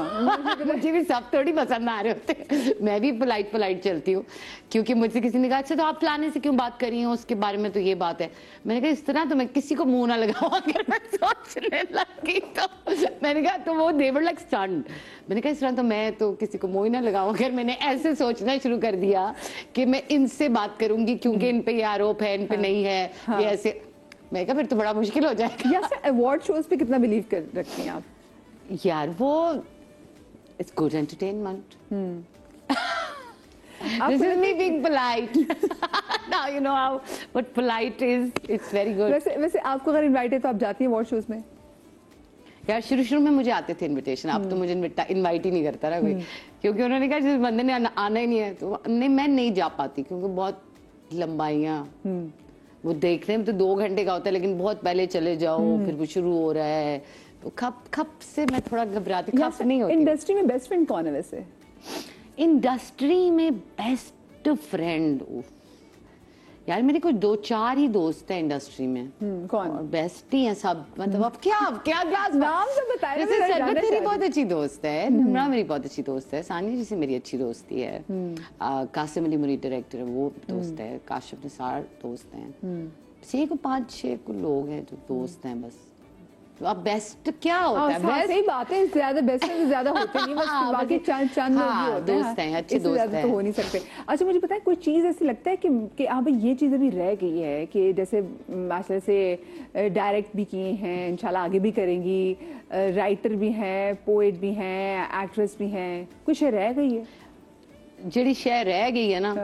مجھے بھی سب تھوڑی پسند آ رہے ہوتے, میں بھی پولائٹ چلتی ہوں. کیونکہ مجھ سے کسی نے کہا اچھا تو آپ فلانے سے کیوں بات کر رہی ہوں, اس کے بارے میں تو یہ بات ہے. میں نے کہا اس طرح تو میں کسی کو منہ نہ لگاؤں. اگر میں سوچنے لگی تو میں نے کہا تو وہ they were like stunned. میں نے کہا اس طرح تو میں تو کسی کو منہ ہی نہ لگاؤں اگر میں نے ایسے سوچنا شروع کر دیا کہ میں ان سے بات کروں گی کیونکہ ان پہ یہ آروپ ہے, ان پہ نہیں ہے, یہ ایسے. میں کہا پھر تو بڑا مشکل ہو جائے گا. ایوارڈ شوز پہ کتنا بلیو کر رکھتی ہیں آپ؟ یار وہ it's good entertainment. This is me being polite. Now you know how what polite is. It's very good. ویسے آپ کو اگر انوائٹ ہے تو آپ جاتی ہیں ایوارڈ شوز میں؟ یار شروع میں مجھے آتے تھے انویٹیشن, اب تو مجھے انوائٹ ہی نہیں کرتا رہا کوئی, کیونکہ انہوں نے کہا جس بندے نے آنا ہی نہیں ہے تو میں نہیں جا پاتی, کیونکہ بہت لمبائیاں وہ دیکھنے میں تو 2 گھنٹے کا ہوتا ہے, لیکن بہت پہلے چلے جاؤ, پھر وہ شروع ہو رہا ہے, تو کھپ سے میں تھوڑا گھبراتی. کھپ نہیں ہوتی. انڈسٹری میں بیسٹ فرینڈ کون ہے ویسے؟ انڈسٹری میں بیسٹ فرینڈ یار میرے کوئی 2-4 ہی دوست ہیں انڈسٹری میں. کون؟ بیسٹ ہی ہیں سب, مطلب اب کیا نام سے بتائیں. سربت میری بہت اچھی دوست ہے, نمرا میری بہت اچھی دوست ہے, ثانیہ جی سے میری اچھی دوستی ہے, قاسم علی مرید ڈائریکٹر ہے وہ دوست ہے, کاشف نثار دوست ہیں, بس یہ 5-6 لوگ ہیں جو دوست ہیں بس. اب بیسٹ کیا ہوتا ہے؟ صحیح بات ہے, زیادہ بیسٹ سے زیادہ ہوتے نہیں, بس باقی چند لوگ ہی ہوتے ہیں, دوست ہیں, اچھے دوست ہیں, زیادہ تو ہو نہیں سکتے. اچھا مجھے پتا ہے کوئی چیز ایسی لگتا ہے کہ ہاں بھائی یہ چیز ابھی رہ گئی ہے, کہ جیسے ماشاء اللہ سے ڈائریکٹ بھی کیے ہیں, انشاءاللہ آگے بھی کریں گی, رائٹر بھی ہیں, پوئٹ بھی ہیں, ایکٹریس بھی ہیں, کچھ شے رہ گئی ہے؟ جڑی شے رہ گئی ہے نا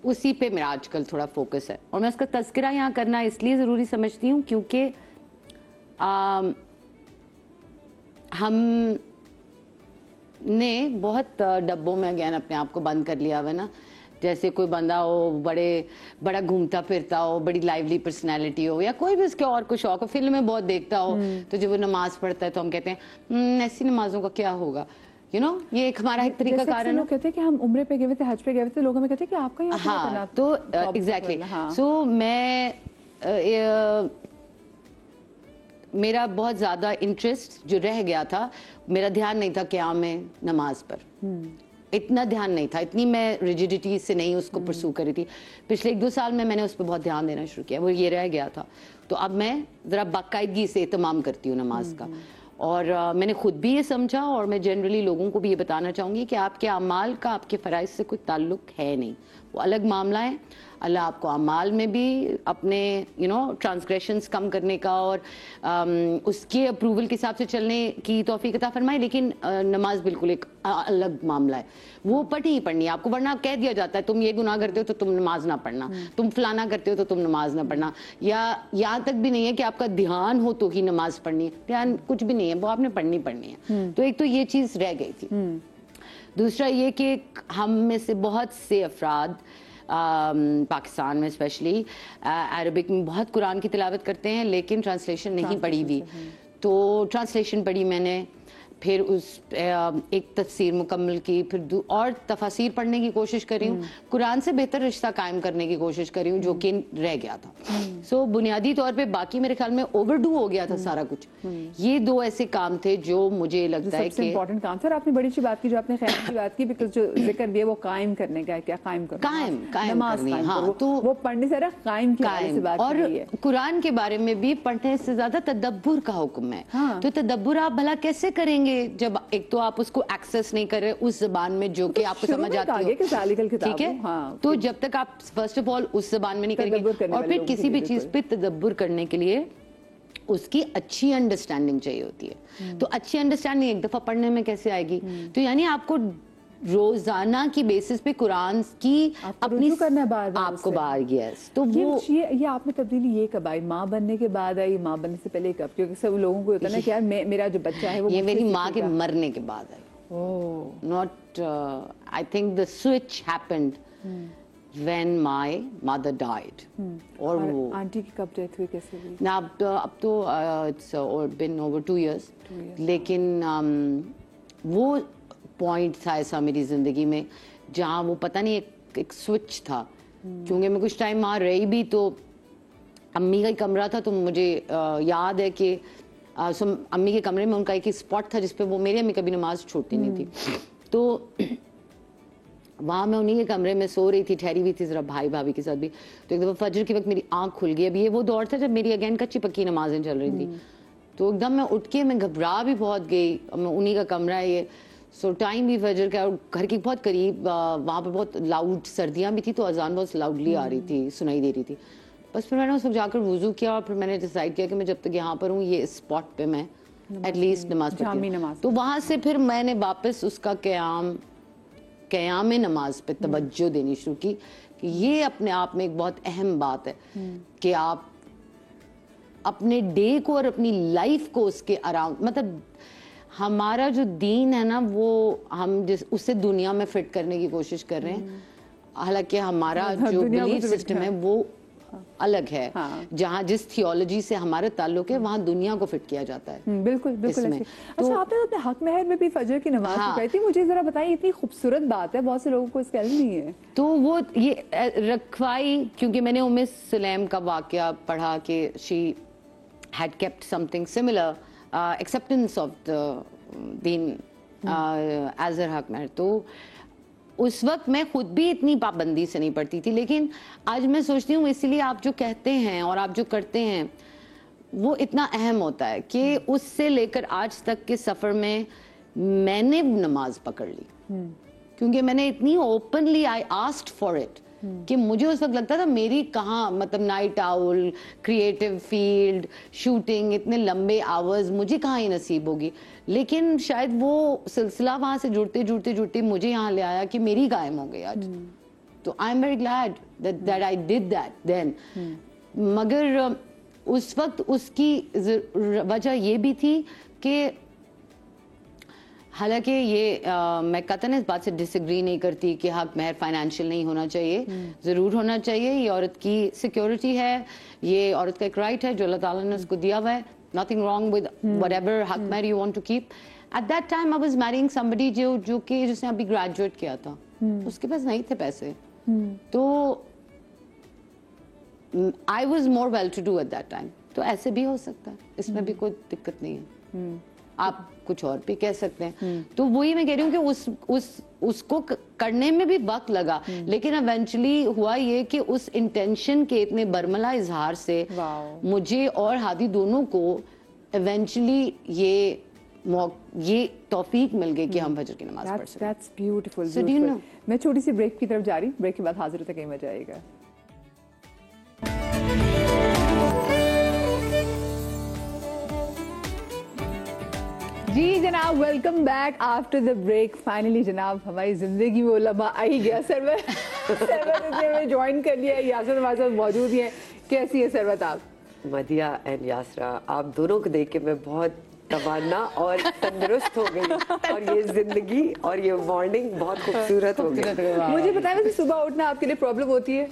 اسی پہ میرا آج کل تھوڑا فوکس ہے, اور میں اس کا تذکرہ یہاں کرنا اس لیے ضروری سمجھتی ہوں کیونکہ ہم نے بہت ڈبوں میں اگین اپنے آپ کو بند کر لیا ہوا ہے نا. جیسے کوئی بندہ ہو بڑا گھومتا پھرتا ہو, بڑی لائیولی پرسنالٹی ہو, یا کوئی بھی اس کے اور کچھ شوق ہو, فلمیں بہت دیکھتا ہو, تو جب وہ نماز پڑھتا ہے تو ہم کہتے ہیں ایسی نمازوں کا کیا ہوگا, یو نو, یہ ایک ہمارا ایک طریقہ کار ہے. لوگ کہتے ہیں کہ ہم عمرے پہ گئے تھے, حج پہ گئے تھے, لوگوں میں کہتے ہیں کہ آپ کا یہاں. ہاں تو ایگزیکٹلی. سو میں میرا بہت زیادہ انٹرسٹ جو رہ گیا تھا, میرا دھیان نہیں تھا قیام میں نماز پر, اتنا دھیان نہیں تھا, اتنی میں ریجیڈیٹی سے نہیں اس کو پرسو کری تھی. پچھلے 1-2 سال میں نے اس پہ بہت دھیان دینا شروع کیا, وہ یہ رہ گیا تھا. تو اب میں ذرا باقاعدگی سے اہتمام کرتی ہوں نماز کا, اور میں نے خود بھی یہ سمجھا, اور میں جنرلی لوگوں کو بھی یہ بتانا چاہوں گی کہ آپ کے اعمال کا آپ کے فرائض سے کوئی تعلق ہے نہیں, وہ الگ معاملہ ہے. اللہ آپ کو اعمال میں بھی اپنے ٹرانسگریشنز کم کرنے کا اور اس کے اپروول کے حساب سے چلنے کی توفیق عطا فرمائے, لیکن نماز بالکل ایک الگ معاملہ ہے, وہ پڑھنی ہی پڑھنی ہے آپ کو, ورنہ کہہ دیا جاتا ہے تم یہ گناہ کرتے ہو تو تم نماز نہ پڑھنا, تم فلانا کرتے ہو تو تم نماز نہ پڑھنا, یا یہاں تک بھی نہیں ہے کہ آپ کا دھیان ہو تو ہی نماز پڑھنی ہے, دھیان کچھ بھی نہیں ہے, وہ آپ نے پڑھنی ہے. تو ایک تو یہ چیز رہ گئی تھی. دوسرا یہ کہ ہم میں سے بہت سے افراد پاکستان میں اسپیشلی عربک میں بہت قرآن کی تلاوت کرتے ہیں, لیکن ٹرانسلیشن نہیں پڑھی ہوئی. تو ٹرانسلیشن پڑھی میں نے, پھر اس ایک تفسیر مکمل کی, پھر اور تفاسیر پڑھنے کی کوشش کری ہوں, قرآن سے بہتر رشتہ قائم کرنے کی کوشش کری ہوں جو کہ رہ گیا تھا. سو بنیادی طور پہ باقی میرے خیال میں اوور ڈو ہو گیا تھا سارا کچھ. یہ 2 ایسے کام تھے جو مجھے لگتا ہے کہ امپورٹنٹ کام تھا. اور آپ نے بڑی اچھی بات کی جو آپ نے خیال کی بات کی, بیکاز جو ذکر دیا وہ قائم کرنے کا ہے. کیا قائم کرنا؟ قائم کرنی. ہاں, تو وہ پڑھنے سے قائم کی بات. اور قرآن کے بارے میں بھی پڑھنے سے زیادہ تدبر کا حکم ہے. تو تدبر آپ بھلا کیسے کریں گے جب ایک تو آپ اس کو ایکسس نہیں کر رہے اس زبان میں جو کہ آپ کو سمجھ آتی ہو, ٹھیک ہے. تو جب تک آپ فرسٹ آف آل اس زبان میں نہیں کریں گے, اور پھر کسی بھی چیز پہ تدبر کرنے کے لیے اس کی اچھی انڈرسٹینڈنگ چاہیے ہوتی ہے. تو اچھی انڈرسٹینڈنگ ایک دفعہ پڑھنے میں کیسے آئے گی؟ تو یعنی آپ کو روزانہ کی بیسس پہ قرآن کی اپنی کرنا ہے بار آپ کو بار. یس, تو وہ یہ آپ نے تبدیلی یہ کب آئی؟ ماں بننے کے بعد آئی, ماں بننے سے پہلے کب؟ کیونکہ سب لوگوں کو ہوتا ہے نا کہ یار میرا جو بچہ ہے وہ یہ میری ماں کے مرنے کے بعد آئی. Not I think the switch happened when my mother died. اور وہ آنٹی کی کب ڈیتھ ہوئی, کیسے ہوئی؟ نا اب تو it's been over 2 years. لیکن وہ پوائنٹ تھا ایسا میری زندگی میں جہاں وہ پتہ نہیں ایک سوئچ تھا. کیونکہ میں کچھ ٹائم وہاں رہی بھی تو امی کا ہی کمرہ تھا, تو مجھے یاد ہے کہ امی کے کمرے میں ان کا ایک اسپاٹ تھا جس پہ وہ, میری امی کبھی نماز چھوڑتی نہیں تھی, تو وہاں میں انہیں کے کمرے میں سو رہی تھی, ٹھہری ہوئی تھی ذرا بھائی بھابھی کے ساتھ بھی. تو ایک دفعہ فجر کے وقت میری آنکھ کھل گئی. اب یہ وہ دور تھا جب میری اگین کچی پکی نمازیں چل رہی تھی. تو ایک دم میں اٹھ کے میں گھبرا بھی بہت گئی. میں انہیں کا کمرہ ہے یہ, سو ٹائم بھی فجر کا, اور گھر کی بہت قریب, وہاں پہ بہت لاؤڈ سردیاں بھی تھی تو اذان بہت لاؤڈلی آ رہی تھی, سنائی دے رہی تھی. بس پھر میں نے اس وقت جا کر وضو کیا, اور پھر میں نے ڈیسائیڈ کیا کہ میں جب تک یہاں پر ہوں یہ اسپاٹ پہ میں ایٹ لیسٹ نماز پڑھتی ہوں. تو وہاں سے پھر میں نے واپس اس کا قیام نماز پہ توجہ دینی شروع کی کہ یہ اپنے آپ میں ایک بہت اہم بات ہے کہ آپ اپنے ڈے کو اور اپنی لائف کو اس کے اراؤنڈ, مطلب ہمارا جو دین ہے نا وہ ہم اسے دنیا میں فٹ کرنے کی کوشش کر رہے ہیں, حالانکہ ہمارا جو بلیف سسٹم ہے وہ الگ ہے. جہاں جس تھیولوجی سے ہمارا تعلق ہے وہاں دنیا کو فٹ کیا جاتا ہے. بالکل بالکل. اچھا, آپ نے اپنے حق مہر میں بھی فجر کی نماز پڑھی تھی, مجھے ذرا بتائیے, اتنی خوبصورت بات ہے, بہت سے لوگوں کو اس کا علم نہیں ہے. تو وہ یہ رکھوائی, کیونکہ میں نے ام سلیم کا واقعہ پڑھا کہ she had kept something similar, acceptance of the deen as her حق مہر. تو اس وقت میں خود بھی اتنی پابندی سے نہیں پڑھتی تھی, لیکن آج میں سوچتی ہوں اسی لیے آپ جو کہتے ہیں اور آپ جو کرتے ہیں وہ اتنا اہم ہوتا ہے کہ اس سے لے کر آج تک کے سفر میں نے نماز پکڑ لی, کیونکہ میں نے اتنی openly I asked for it کہ مجھے اس وقت لگتا تھا میری کہاں, مطلب نائٹ آؤل, کریٹو فیلڈ, شوٹنگ, اتنے لمبے آورز مجھے کہاں ہی نصیب ہوگی. لیکن شاید وہ سلسلہ وہاں سے جڑتے مجھے یہاں لے آیا کہ میری قائم ہو گئی آج. تو I am very glad that I did that then. مگر اس وقت اس کی وجہ یہ بھی تھی کہ حالانکہ یہ میں قطعاً اس بات سے ڈس ایگری نہیں کرتی کہ حق مہر فائنینشیل نہیں ہونا چاہیے, ضرور ہونا چاہیے. یہ عورت کی سیکیورٹی ہے, یہ عورت کا ایک رائٹ ہے جو اللہ تعالیٰ نے اس کو دیا ہوا ہے. nothing wrong with whatever حق مہر you want to keep. At that time I was marrying somebody جو کہ جس نے ابھی گریجویٹ کیا تھا, اس کے پاس نہیں تھے پیسے, تو I was more well to do at that time. تو ایسے بھی ہو سکتا ہے, اس میں بھی کوئی دقت نہیں ہے, آپ کچھ اور بھی کہہ سکتے ہیں. تو وہی میں کہہ رہی ہوں کہ اس کو کرنے میں بھی وقت لگا, لیکن ایونچولی ہوا یہ کہ اس انٹینشن کے اتنے برملا اظہار سے مجھے اور ہادی دونوں کو ایونچولی یہ توفیق مل گئی کہ ہم فجر کی نماز پڑھ سکیں. That's beautiful. میں چھوٹی سی بریک کی طرف جا رہی ہوں, بریک کے بعد حاضر ہوتا کہیں مزہ آئے گا. جی جناب, welcome back after the break. Finally جناب ہماری زندگی میں وہ لمحہ آ ہی گیا. سرورت نے جوائن کر لیا, یاسر ہمارے ساتھ موجود ہیں. کیسی ہے سرورت آپ؟ مدیہ اینڈ یاسرا, آپ دونوں کو دیکھ کے میں بہت توانا اور تندرست ہو گئی, اور یہ زندگی اور یہ مارننگ بہت خوبصورت ہو گئی. مجھے بتائیں ویسے صبح اٹھنا آپ کے لیے پرابلم ہوتی ہے؟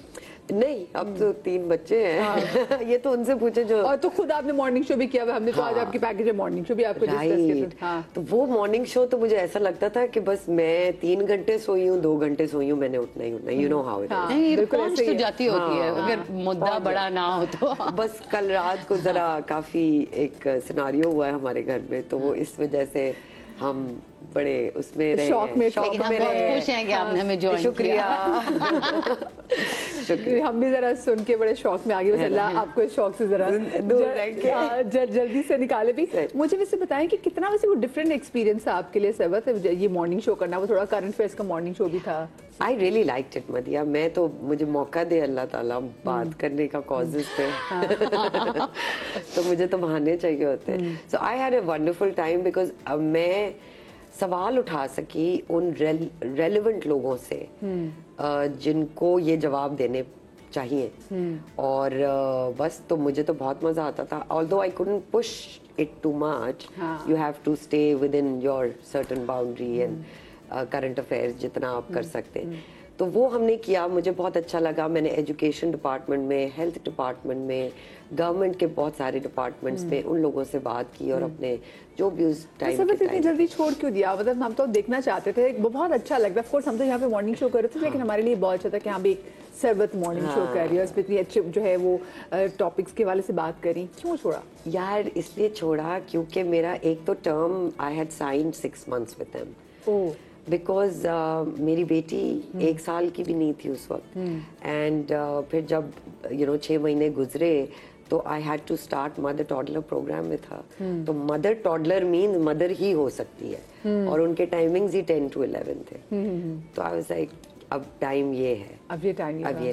नहीं, अब तो 3 बच्चे हैं। ये तो उनसे पूछे जो। और तो खुद आपने मॉर्निंग शो भी किया हुआ, हमने तो आज आपकी पैकेज में मॉर्निंग शो भी आपको डिस्कस किया था। हाँ। तो वो मॉर्निंग शो तो मुझे ऐसा लगता था कि बस मैं 3 घंटे सोई हूँ, 2 घंटे सोई हूँ, मैंने उतना ही उठना, you know how it is. नहीं, बिल्कुल पहुंच ऐसे तो ही जाती होती है अगर मुद्दा बड़ा ना हो तो। बस कल रात को जरा काफी एक सिनारियो हुआ है हमारे घर में, तो वो इस वजह से हम बड़े उसमें रहे, शौक में लेकिन हम बहुत खुश हैं कि आपने हमें ज्वाइन शुक्रिया। शुक्रिया। हम भी जरा सुन के बड़े शौक में आ गए, बस अल्लाह आपको इस शौक से जरा जल्दी से निकाले भी। मुझे वैसे बताएं कि कितना वैसे वो डिफरेंट एक्सपीरियंस था आपके लिए सबत, ये मॉर्निंग शो करना, वो थोड़ा करंट अफेयर्स का मॉर्निंग शो भी था। आई रियली लाइक्ड इट मदिया, मैं तो मुझे मौका दे अल्लाह ताला बात करने का कॉजेज पे तो मुझे तो बहाने चाहिए होते हैं। So I had a wonderful time because मैं सवाल उठा सकी उन रेलेवेंट लोगों से जिनको ये जवाब देने चाहिए, और बस तो मुझे तो बहुत मजा आता था। Although I couldn't push it too much, you have to stay within your certain boundary and current affairs जितना आप कर सकते हैं। तो वो हमने किया, मुझे बहुत अच्छा लगा। मैंने एजुकेशन डिपार्टमेंट में, हेल्थ डिपार्टमेंट में, गवर्नमेंट के बहुत सारे डिपार्टमेंट्स में उन लोगों से बात की और अपने जो भी उस टाइम तो इतनी जल्दी छोड़ क्यों दिया? मतलब हम तो देखना चाहते थे, बहुत अच्छा लगता है। ऑफ कोर्स हम तो यहाँ पे मॉर्निंग शो कर रहे थे, लेकिन हमारे लिए बहुत अच्छा था कि हाँ भी एक सरबत मॉर्निंग शो कर रही है, उसमें इतनी अच्छे जो है वो टॉपिक्स के वाले से बात करी। क्यों छोड़ा? यार इसलिए छोड़ा क्योंकि मेरा एक तो term I had signed 6 months with them, because मेरी बेटी 1 साल की भी नहीं थी उस वक्त, एंड फिर जब 6 महीने गुजरे तो I had to start mother toddler program में था। तो मदर टॉडलर मीन मदर ही हो सकती है, और उनके टाइमिंग्स ही 10 to 11 थे। तो आई वाज लाइक अब टाइम ये है, अब ये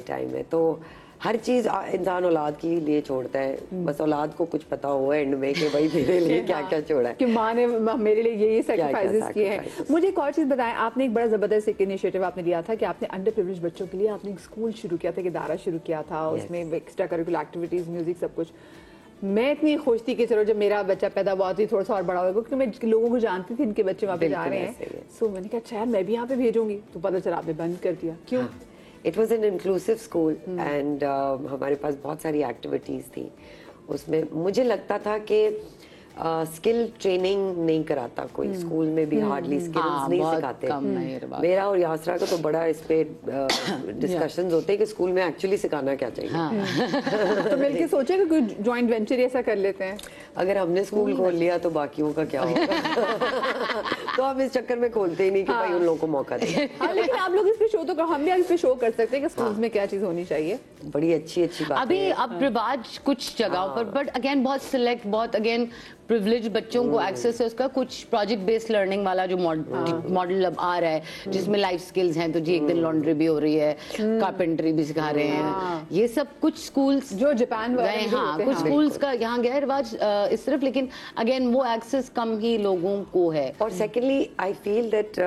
टाइम है। तो हर चीज इंसान औलाद के लिए छोड़ता है, बस औलाद को कुछ पता हो एंड में कि भाई मेरे लिए क्या क्या छोड़ा है, कि माँ ने मेरे लिए ये सैक्रिफाइसेस किए हैं। मुझे एक और चीज बताएं, आपने एक बड़ा जबरदस्त एक इनिशिएटिव आपने लिया था कि आपने अंडर प्रिविलेज बच्चों के लिए आपने एक स्कूल शुरू किया था, एक इदारा शुरू किया था, उसमें एक्स्ट्रा करिकुलर एक्टिविटीज, म्यूजिक, सब कुछ। मैं इतनी खुश थी कि चलो जब मेरा बच्चा पैदा हुआ तो थोड़ा सा और बड़ा होगा, क्योंकि मैं लोगों को जानती थी इनके बच्चे वहाँ पे जा रहे हैं। सो मैंने कहा अच्छा मैं भी यहाँ पे भेजूंगी, तो पता चला आपने बंद कर दिया। क्यों? It was an inclusive school and हमारे पास बहुत सारी एक्टिविटीज थी उसमें। मुझे लगता था कि स्किल ट्रेनिंग नहीं कराता कोई स्कूल में भी, हार्डली स्किल्स नहीं सिखाते। मेरा और यासरा का तो बड़ा इस पे डिस्कशंस होते हैं कि स्कूल में एक्चुअली सिखाना क्या चाहिए। तो मिलके सोचे कि कोई जॉइंट वेंचर ऐसा कर लेते हैं। अगर हमने स्कूल खोल लिया तो बाकियों का क्या होगा? तो हम इस चक्कर में खोलते ही नहीं कि भाई उन लोगों को मौका दें। लेकिन आप लोग इस पे शो तो हम भी इस पे शो कर सकते हैं कि स्कूल्स में क्या चीज होनी चाहिए। बड़ी अच्छी बात अभी अब रिवाज कुछ जगहों पर, बट अगेन बहुत सिलेक्ट, बहुत अगेन प्रिविलेज बच्चों को एक्सेस है उसका। कुछ प्रोजेक्ट बेस्ड लर्निंग वाला जो मॉडल अब आ रहा है, जिसमें लाइफ स्किल्स हैं, तो जी एक दिन लॉन्ड्री भी हो रही है, कारपेंटरी भी सिखा रहे हैं, ये सब कुछ स्कूल्स जो जापान गए। हाँ, कुछ स्कूल्स का यहाँ गया रिवाज इस तरफ, लेकिन अगेन वो एक्सेस कम ही लोगों को है। और सेकेंडली आई फील दैट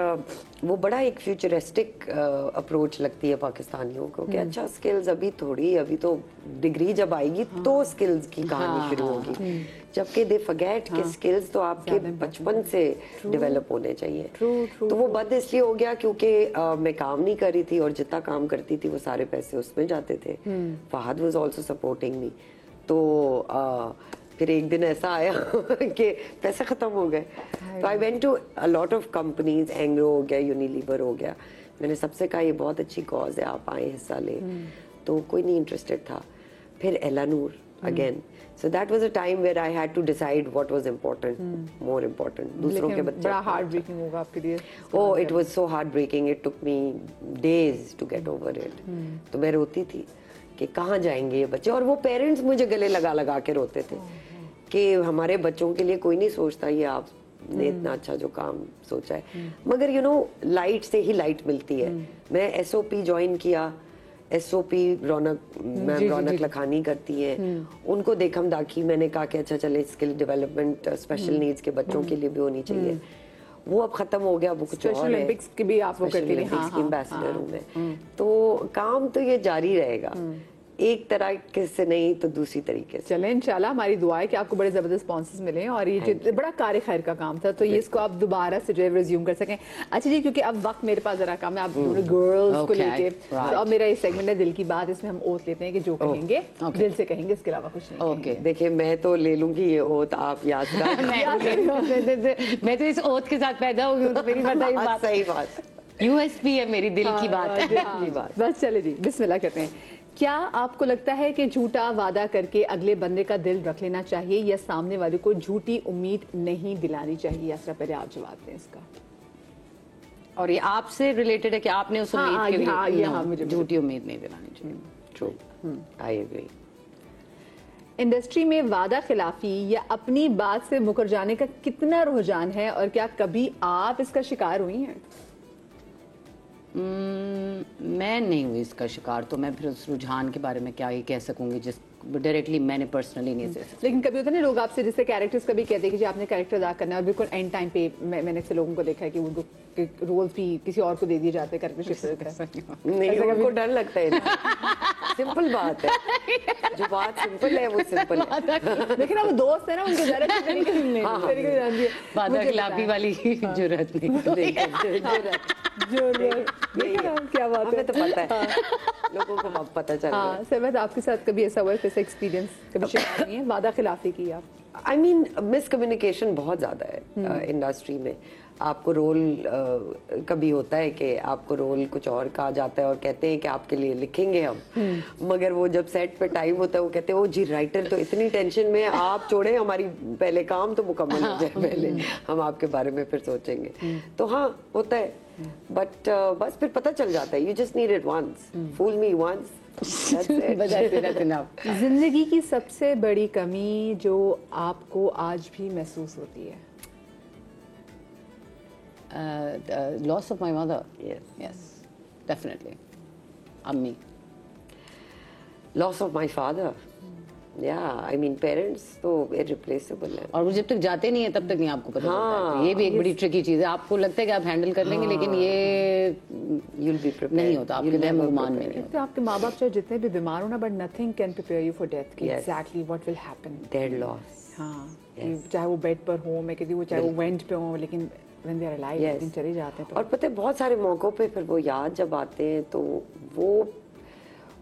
वो बड़ा एक फ्यूचरिस्टिक अप्रोच लगती है पाकिस्तानियों को कि अच्छा स्किल्स अभी थोड़ी, अभी तो डिग्री जब आएगी तो स्किल्स की कहानी शुरू होगी, जबकि दे फॉरगेट कि स्किल्स तो आपके बचपन से डेवलप होने चाहिए। तो वो बद इसलिए हो गया क्योंकि मैं काम नहीं कर रही थी, और जितना काम करती थी वो सारे पैसे उसमें जाते थे। Fahad was also supporting me. तो फिर एक दिन ऐसा आया कि पैसे खत्म हो गए। तो I went to a lot of companies, Engro हो गया, यूनिलीवर हो गया। मैंने सबसे कहा ये बहुत अच्छी कॉज है, आप आए हिस्सा ले। तो कोई नहीं इंटरेस्टेड था। फिर एलानूर again. So that was a time where I had to decide what was important, more important. दूसरों के बच्चे। बड़ा heartbreaking होगा आपके लिए। Oh, it was so heartbreaking. It took me days to get over it. तो मैं रोती थी कि कहाँ जाएंगे ये बच्चे, और वो पेरेंट्स मुझे गले लगा के रोते थे कि हमारे बच्चों के लिए कोई नहीं सोचता, ये आपने इतना अच्छा जो काम सोचा है। मगर लाइट से ही लाइट मिलती है। मैं SOP ज्वाइन किया, SOP रौनक लखानी करती है, उनको देखम दाखी मैंने कहा कि अच्छा चले स्किल डेवलपमेंट स्पेशल नीड्स के बच्चों के लिए भी होनी चाहिए। वो अब खत्म हो गया, वो कुछ और है। ओलंपिक्स की भी आप वो करती रही। एम्बेसडर हूँ मैं। तो काम तो ये जारी रहेगा, एक तरह से नहीं तो दूसरी तरीके से। चलें इंशाल्लाह, हमारी दुआ है कि आपको बड़े जबरदस्त स्पॉन्सर्स मिले हैं और ये जो बड़ा कार्य खैर का काम था तो ये इसको आप दोबारा से जो है रिज्यूम कर सकें। अच्छा जी, क्योंकि अब वक्त मेरे पास जरा कम है, आप गर्ल्स को लेके, तो अब मेरा ये सेगमेंट है दिल की बात, इसमें हम ओथ लेते हैं कि जो कहेंगे दिल से कहेंगे, इसके अलावा कुछ नहीं। ओके, देखिए मैं तो ले लूंगी ये ओथ, आप याद मैं तो इस ओथ के साथ पैदा हुई हूँ, तो मेरी बताइए बात। सही बात, यूएसपी है मेरी, दिल की बात है। बस चले जी, बिस्मिल्लाह करते हैं। क्या आपको लगता है कि झूठा वादा करके अगले बंदे का दिल रख लेना चाहिए या सामने वाले को झूठी उम्मीद नहीं दिलानी चाहिए? यासरा, पहले आप जवाब दें इसका। और ये आपसे रिलेटेड है कि आपने उस उम्मीद के लिए मुझे झूठी उम्मीद नहीं दिलानी चाहिए। True, I agree. इंडस्ट्री में वादा खिलाफी या अपनी बात से मुकर जाने का कितना रुझान है और क्या कभी आप इसका शिकार हुई हैं? मैं नहीं हुई इसका शिकार, तो मैं फिर उस रुझान के बारे में क्या ही कह सकूंगी जिस डायरेक्टली मैंने पर्सनली नहीं से। लेकिन कभी होता है ना, लोग आपसे जैसे कैरेक्टर्स कभी कहते हैं कि जी आपने कैरेक्टर अदा करना है और बिल्कुल एंड टाइम पे मैंने ऐसे लोगों को देखा है कि उनको रोल्स भी किसी और को दे दिए जाते हैं, कैरेक्टर नहीं, उनको डर लगता है ना। सिंपल बात है, जो बात सिंपल है वो सिंपल है। लेकिन वो दोस्त है ना, उनके जरा वादा खिलाफी वाली जरूरत नहीं। क्या बात है, तो पता है लोगों को पता चल हाँ। सरवत, आपके साथ कभी ऐसा हुआ है, कैसा एक्सपीरियंस कभी शिकार हुई है वादा खिलाफी की आप? आई मीन मिसकम्युनिकेशन बहुत ज़्यादा है इंडस्ट्री में। आपको रोल कभी होता है कि आपको रोल कुछ और कहा जाता है और कहते हैं कि आपके लिए लिखेंगे हम, मगर वो जब सेट पे टाइम होता है वो कहते हैं वो जी राइटर तो इतनी टेंशन में, आप छोड़े हमारी पहले काम तो मुकम्मल हो जाए पहले, हम आपके बारे में फिर सोचेंगे। तो हाँ होता है, बट बस फिर पता चल जाता है, you just need it once, fool me once. जिंदगी की सबसे बड़ी कमी जो आपको आज भी महसूस होती है? Loss of my mother. Yes, definitely. Ammi. Loss of my father. Yeah, I mean parents तो irreplaceable है। और वो जब तक जाते नहीं है तब तक नहीं आपको पता चलता है। ये भी एक बड़ी ट्रिकी चीज है। आपको लगता है कि आप हैंडल कर लेंगे, लेकिन ये you'll be prepared, नहीं होता, आपके रहमान में नहीं होता। आपके माँ बाप चाहे जितने भी बीमार हो ना, but nothing can prepare you for death. Exactly what will happen. Dead loss. हाँ, चाहे वो बेड पर हो, मैं कहती हूँ चाहे वो वेंट पे हो, लेकिन when they are alive, लेकिन चले जाते हैं। और पता है बहुत सारे मौकों पे फिर वो याद जब आते हैं तो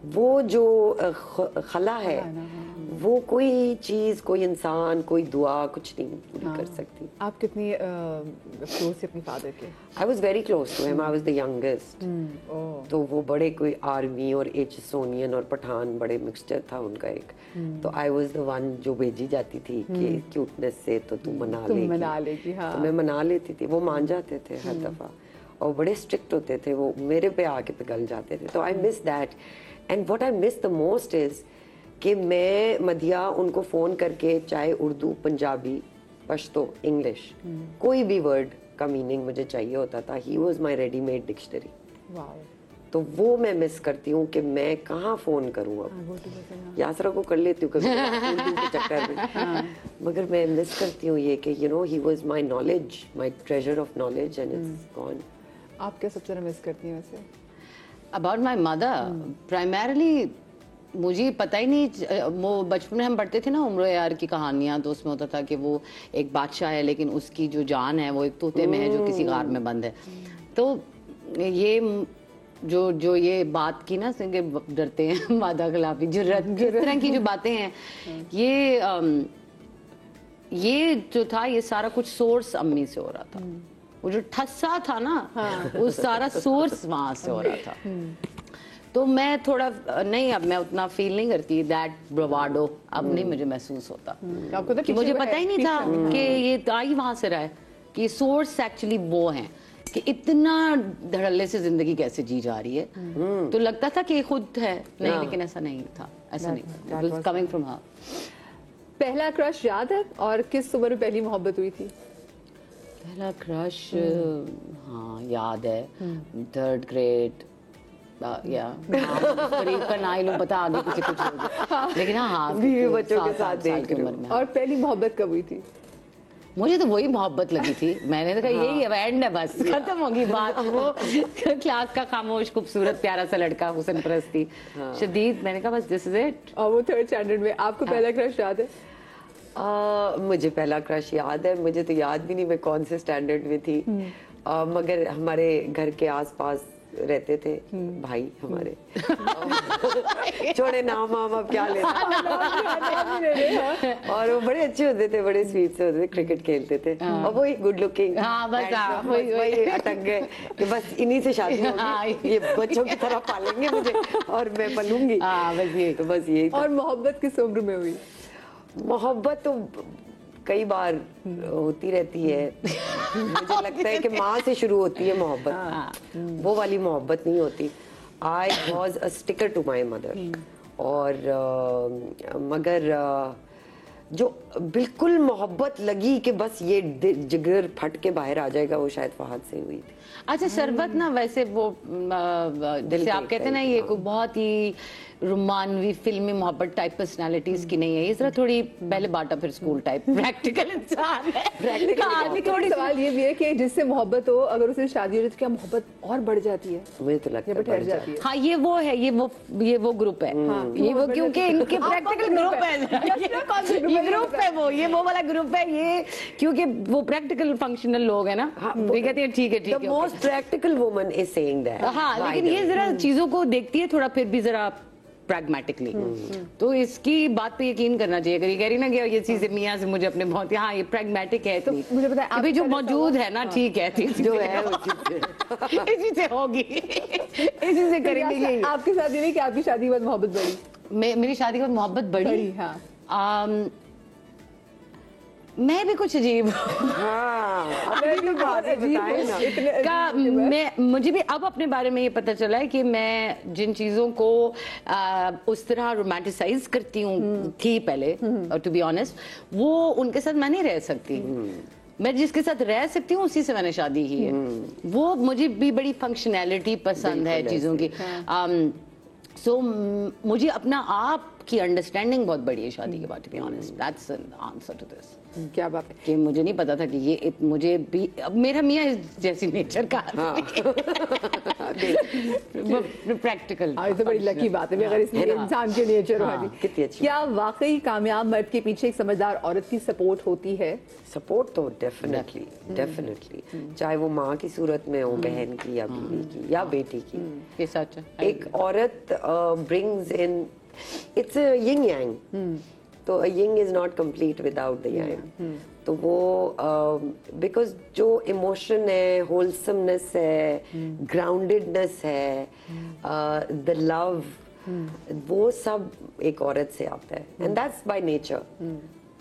वो जो खला है, वो कोई चीज, कोई इंसान, कोई दुआ कुछ नहीं पूरी कर सकती। आप कितनी क्लोज थे अपने फादर के? I was very close to him. I was the youngest. तो वो बड़े कोई आर्मी और एचसोनियन और पठान बड़े मिक्सचर था उनका एक। तो I was the one जो भेजी जाती थी कि क्यूटनेस से तो तू मना लेगी। हाँ। तो मैं मना लेती थी, वो मान जाते थे हर दफा, और बड़े स्ट्रिक्ट होते थे, वो मेरे पे आके पिघल जाते थे। तो I miss that. And what I miss the most is कि मैं मधिया उनको फ़ोन करके चाहे उर्दू, पंजाबी, पश्तो, इंग्लिश, कोई भी वर्ड का मीनिंग मुझे चाहिए होता था, he was my ready made dictionary. तो वो मैं मिस करती हूँ कि मैं कहाँ फ़ोन करूँ अब। यासरा को कर लेती हूँ कभी उर्दू के चक्कर में, मगर मैं मिस करती हूँ ये कि you know he was my knowledge, my treasure of knowledge, and it's gone. आप क्या सबसे ज़्यादा मिस करती हैं वैसे? About my mother, primarily मुझे पता ही नहीं। वो बचपन में हम पढ़ते थे ना उम्र यार की कहानियां, तो उसमें होता था कि वो एक बादशाह है लेकिन उसकी जो जान है वो एक तोते में है जो किसी गार में बंद है। तो ये जो ये बात की ना, डरते हैं वादा खिलाफी, जुर्रत, इस तरह की जो बातें हैं, ये जो था ये सारा कुछ सोर्स अम्मी से हो रहा था। वो जो ठस्सा था ना, वो सारा सोर्स वहां से हो रहा था। तो मैं थोड़ा नहीं, अब मैं उतना फील नहीं करती दैट ब्रवाडो, अब नहीं मुझे महसूस होता कि मुझे पता ही नहीं था कि ये आई वहां से रहा है, कि सोर्स एक्चुअली वो है कि इतना धड़ल्ले से जिंदगी कैसे जी जा रही है। तो लगता था कि खुद है, नहीं, लेकिन ऐसा नहीं था, ऐसा नहीं था, कमिंग फ्रॉम हर। पहला क्रश याद है और किस उम्र में पहली मोहब्बत हुई थी? पहला क्रश हाँ याद है, 3rd grade, या करीब का ना ही लो पता, आगे पीछे कुछ हो गया, लेकिन हाँ बीवी बच्चों के साथ देख रही हूँ। और पहली मोहब्बत कब हुई थी? मुझे तो वही मोहब्बत लगी थी, मैंने तो कहा यही है, एंड है, बस खत्म होगी बात। वो क्लास का खामोश खूबसूरत प्यारा सा लड़का हुसैन परस्ती, शदीद, मैंने कहा बस दिस इज इट। और वो 3rd स्टैंडर्ड में आपको पहला क्रश याद है? मुझे पहला क्रश याद है, मुझे तो याद भी नहीं मैं कौन से स्टैंडर्ड में थी, मगर हमारे घर के आसपास रहते थे भाई हमारे, छोड़े नाम वाम अब क्या लेना, और वो बड़े अच्छे होते थे, बड़े स्वीट से होते थे, क्रिकेट खेलते थे, और वही गुड लुकिंग, वही अटक गए कि बस इन्हीं से शादी होगी, ये बच्चों की तरह पालेंगे मुझे और मैं पलूंगी, बस यही। और मोहब्बत किस उम्र में हुई? मोहब्बत तो कई बार होती रहती है, मुझे लगता है कि माँ से शुरू होती है मोहब्बत, वो वाली मोहब्बत नहीं होती। I was a sticker to my mother, और मगर जो बिल्कुल मोहब्बत लगी कि बस ये जिगर फट के बाहर आ जाएगा, वो शायद फहद से हुई थी। अच्छा, शरबत ना वैसे वो जैसे आप कहते हैं ना, ये कोई बहुत ही रोमानवी फिल्मी मोहब्बत टाइप पर्सनालिटीज की नहीं है, ये जरा थोड़ी पहले बाटा फिर स्कूल टाइप प्रैक्टिकल इंसान है। थोड़ी सवाल ये भी है कि जिससे मोहब्बत हो, अगर उससे शादी हो जाए तो क्या मोहब्बत और बढ़ जाती है? मुझे तो लगता है ठहर जाती है। हाँ, ये वो है, ये वो ग्रुप है, ये वो, क्योंकि इनके प्रैक्टिकल ग्रुप है, ये ग्रुप है, वो वाला ग्रुप है ये, क्योंकि वो प्रैक्टिकल फंक्शनल लोग है ना, ये कहते हैं ठीक है ठीक है। The most practical woman is saying that. हाँ, लेकिन ये जरा चीजों को देखती है थोड़ा फिर भी जरा प्रैग्मेटिकली, तो इसकी बात पे यकीन करना चाहिए। अगर ये कह रही ना कि ये चीजें मियाँ से मुझे अपने बहुत, हाँ ये प्रैग्मेटिक है, तो मुझे पता है अभी जो मौजूद है ना, ठीक है, जो है इसी से होगी, इसी से करेंगे। ये आपके साथ ये नहीं कि आपकी शादी के बाद मोहब्बत बढ़ी? मेरी शादी के बाद मोहब्बत बढ़ी, हाँ। मैं भी कुछ अजीब मुझे भी अब अपने बारे में ये पता चला है कि मैं जिन चीजों को उस तरह रोमांटिसाइज करती हूँ थी पहले, और टू बी ऑनेस्ट वो उनके साथ मैं नहीं रह सकती। मैं जिसके साथ रह सकती हूँ उसी से मैंने शादी की है। वो मुझे भी बड़ी फंक्शनैलिटी पसंद है चीजों की। सो मुझे अपना आप की अंडरस्टैंडिंग बहुत बड़ी है शादी के बाद, to be honest, that's an answer to this. क्या बात है कि मुझे नहीं पता था कि ये मुझे भी, अब मेरा मियाँ जैसी नेचर का प्रैक्टिकल। ये तो बड़ी लकी बात है अगर इसमें इंसान के नेचर हो। कितनी अच्छी। क्या वाकई कामयाब मर्द के पीछे एक समझदार औरत की सपोर्ट होती है? सपोर्ट तो डेफिनेटली चाहे वो माँ की सूरत में हो, बहन की या बीवी की या बेटी की, ये सच है। एक औरत brings in, it's a yin yang, तो yin is not complete without the yang. तो वो बिकॉज जो इमोशन है, होलसमनेस है, ग्राउंडेडनेस है, द लव, वो सब एक औरत से आता है, एंड दैट्स बाय नेचर।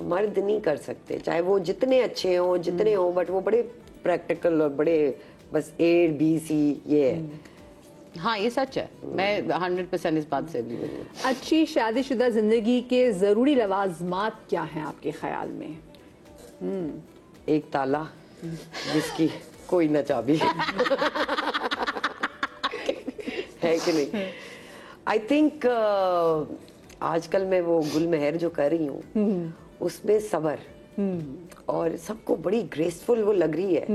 मर्द नहीं कर सकते, चाहे वो जितने अच्छे हों जितने हों, बट वो बड़े प्रैक्टिकल और बड़े बस A-B-C ये है। हाँ, ये सच है, मैं 100% इस बात से भी बोलूँ। अच्छी शादीशुदा जिंदगी के जरूरी लवाजमात क्या हैं आपके ख्याल में? एक ताला जिसकी कोई न चाबी है कि नहीं? आई थिंक आजकल मैं वो गुलमहर जो कर रही हूँ उसमें सबर, और सबको बड़ी ग्रेसफुल वो लग रही है।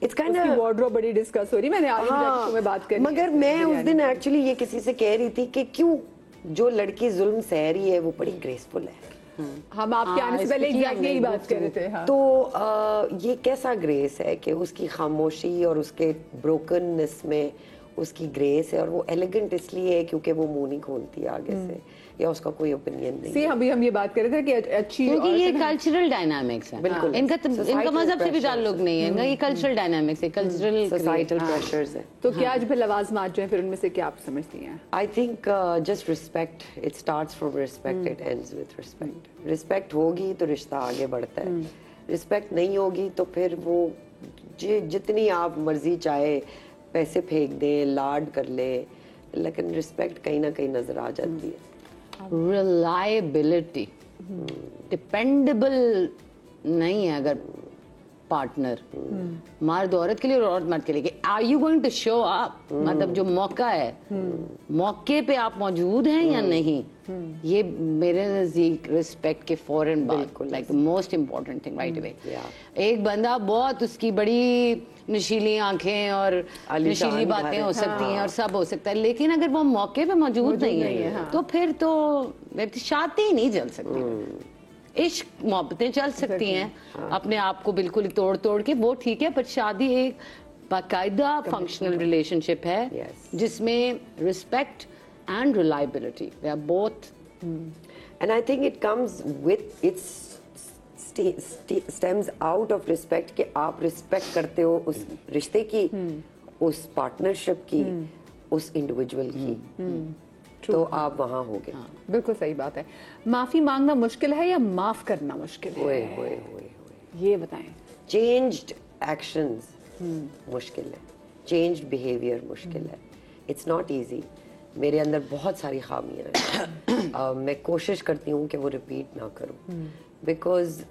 It's kind of वार्डरोब बड़ी डिस्कस हो रही, मैंने आज में बात करी, मगर मैं उस दिन एक्चुअली ये किसी से कह रही थी कि क्यों जो लड़की जुल्म सह रही है वो बड़ी ग्रेसफुल है। हम आपके आने से पहले एग्जैक्टली यही बात कर रहे थे। हाँ। तो ये कैसा ग्रेस है कि उसकी खामोशी और उसके ब्रोकननेस में उसकी ग्रेस है, और वो एलिगेंट इसलिए है क्योंकि वो मुंह नहीं खोलती आगे से, या उसका कोई ओपिनियन नहीं है। अभी हम ये बात कर रहे थे कि अच्छी, क्योंकि ये कल्चरल डायनामिक्स है, बिल्कुल इनका मजहब से भी ताल्लुक नहीं है, इनका ये कल्चरल डायनामिक्स है, कल्चरल सोसाइटल प्रेशर्स है। तो क्या आज भी लवाजमात जो है फिर उनमें से क्या आप समझती हैं? I think just respect, it starts from respect, it ends with respect. Respect होगी तो रिश्ता आगे बढ़ता है, रिस्पेक्ट नहीं होगी तो फिर वो जितनी आप मर्जी चाहे पैसे फेंक दे, लाड कर ले, लेकिन रिस्पेक्ट कहीं ना कहीं नजर आ जाती है। रिलायबिलिटी, डिपेंडेबल नहीं है अगर पार्टनर, मर्द औरत के लिए और औरत मर्द के लिए, are you going to show up, मतलब जो मौका है मौके पे आप मौजूद हैं या नहीं, ये मेरे नजदीक रिस्पेक्ट के फौरन बाद like the most important thing right away. एक बंदा बहुत उसकी बड़ी नशीली आंखें और नशीली बातें हो सकती हैं और सब हो सकता है, लेकिन अगर वो मौके पे मौजूद नहीं है तो फिर तो शादी नहीं चल सकती। इश्क मोहब्बतें चल सकती हैं अपने आप को बिल्कुल तोड़ तोड़ के, वो ठीक है, पर शादी एक बाकायदा फंक्शनल रिलेशनशिप है जिसमें respect and reliability they are both, and I think it comes with its stems out of respect कि आप रिस्पेक्ट करते हो उस रिश्ते की, उस पार्टनरशिप की, उस इंडिविजुअल की, तो आप वहां हो गए। बिल्कुल सही बात है। माफी मांगना मुश्किल है या माफ करना मुश्किल है? ओए ये बताएं। चेंज्ड एक्शंस मुश्किल है, चेंज्ड बिहेवियर मुश्किल है, इट्स नॉट इजी। मेरे अंदर बहुत सारी खामियां हैं, मैं कोशिश करती हूँ कि वो रिपीट ना करूँ, बिकॉज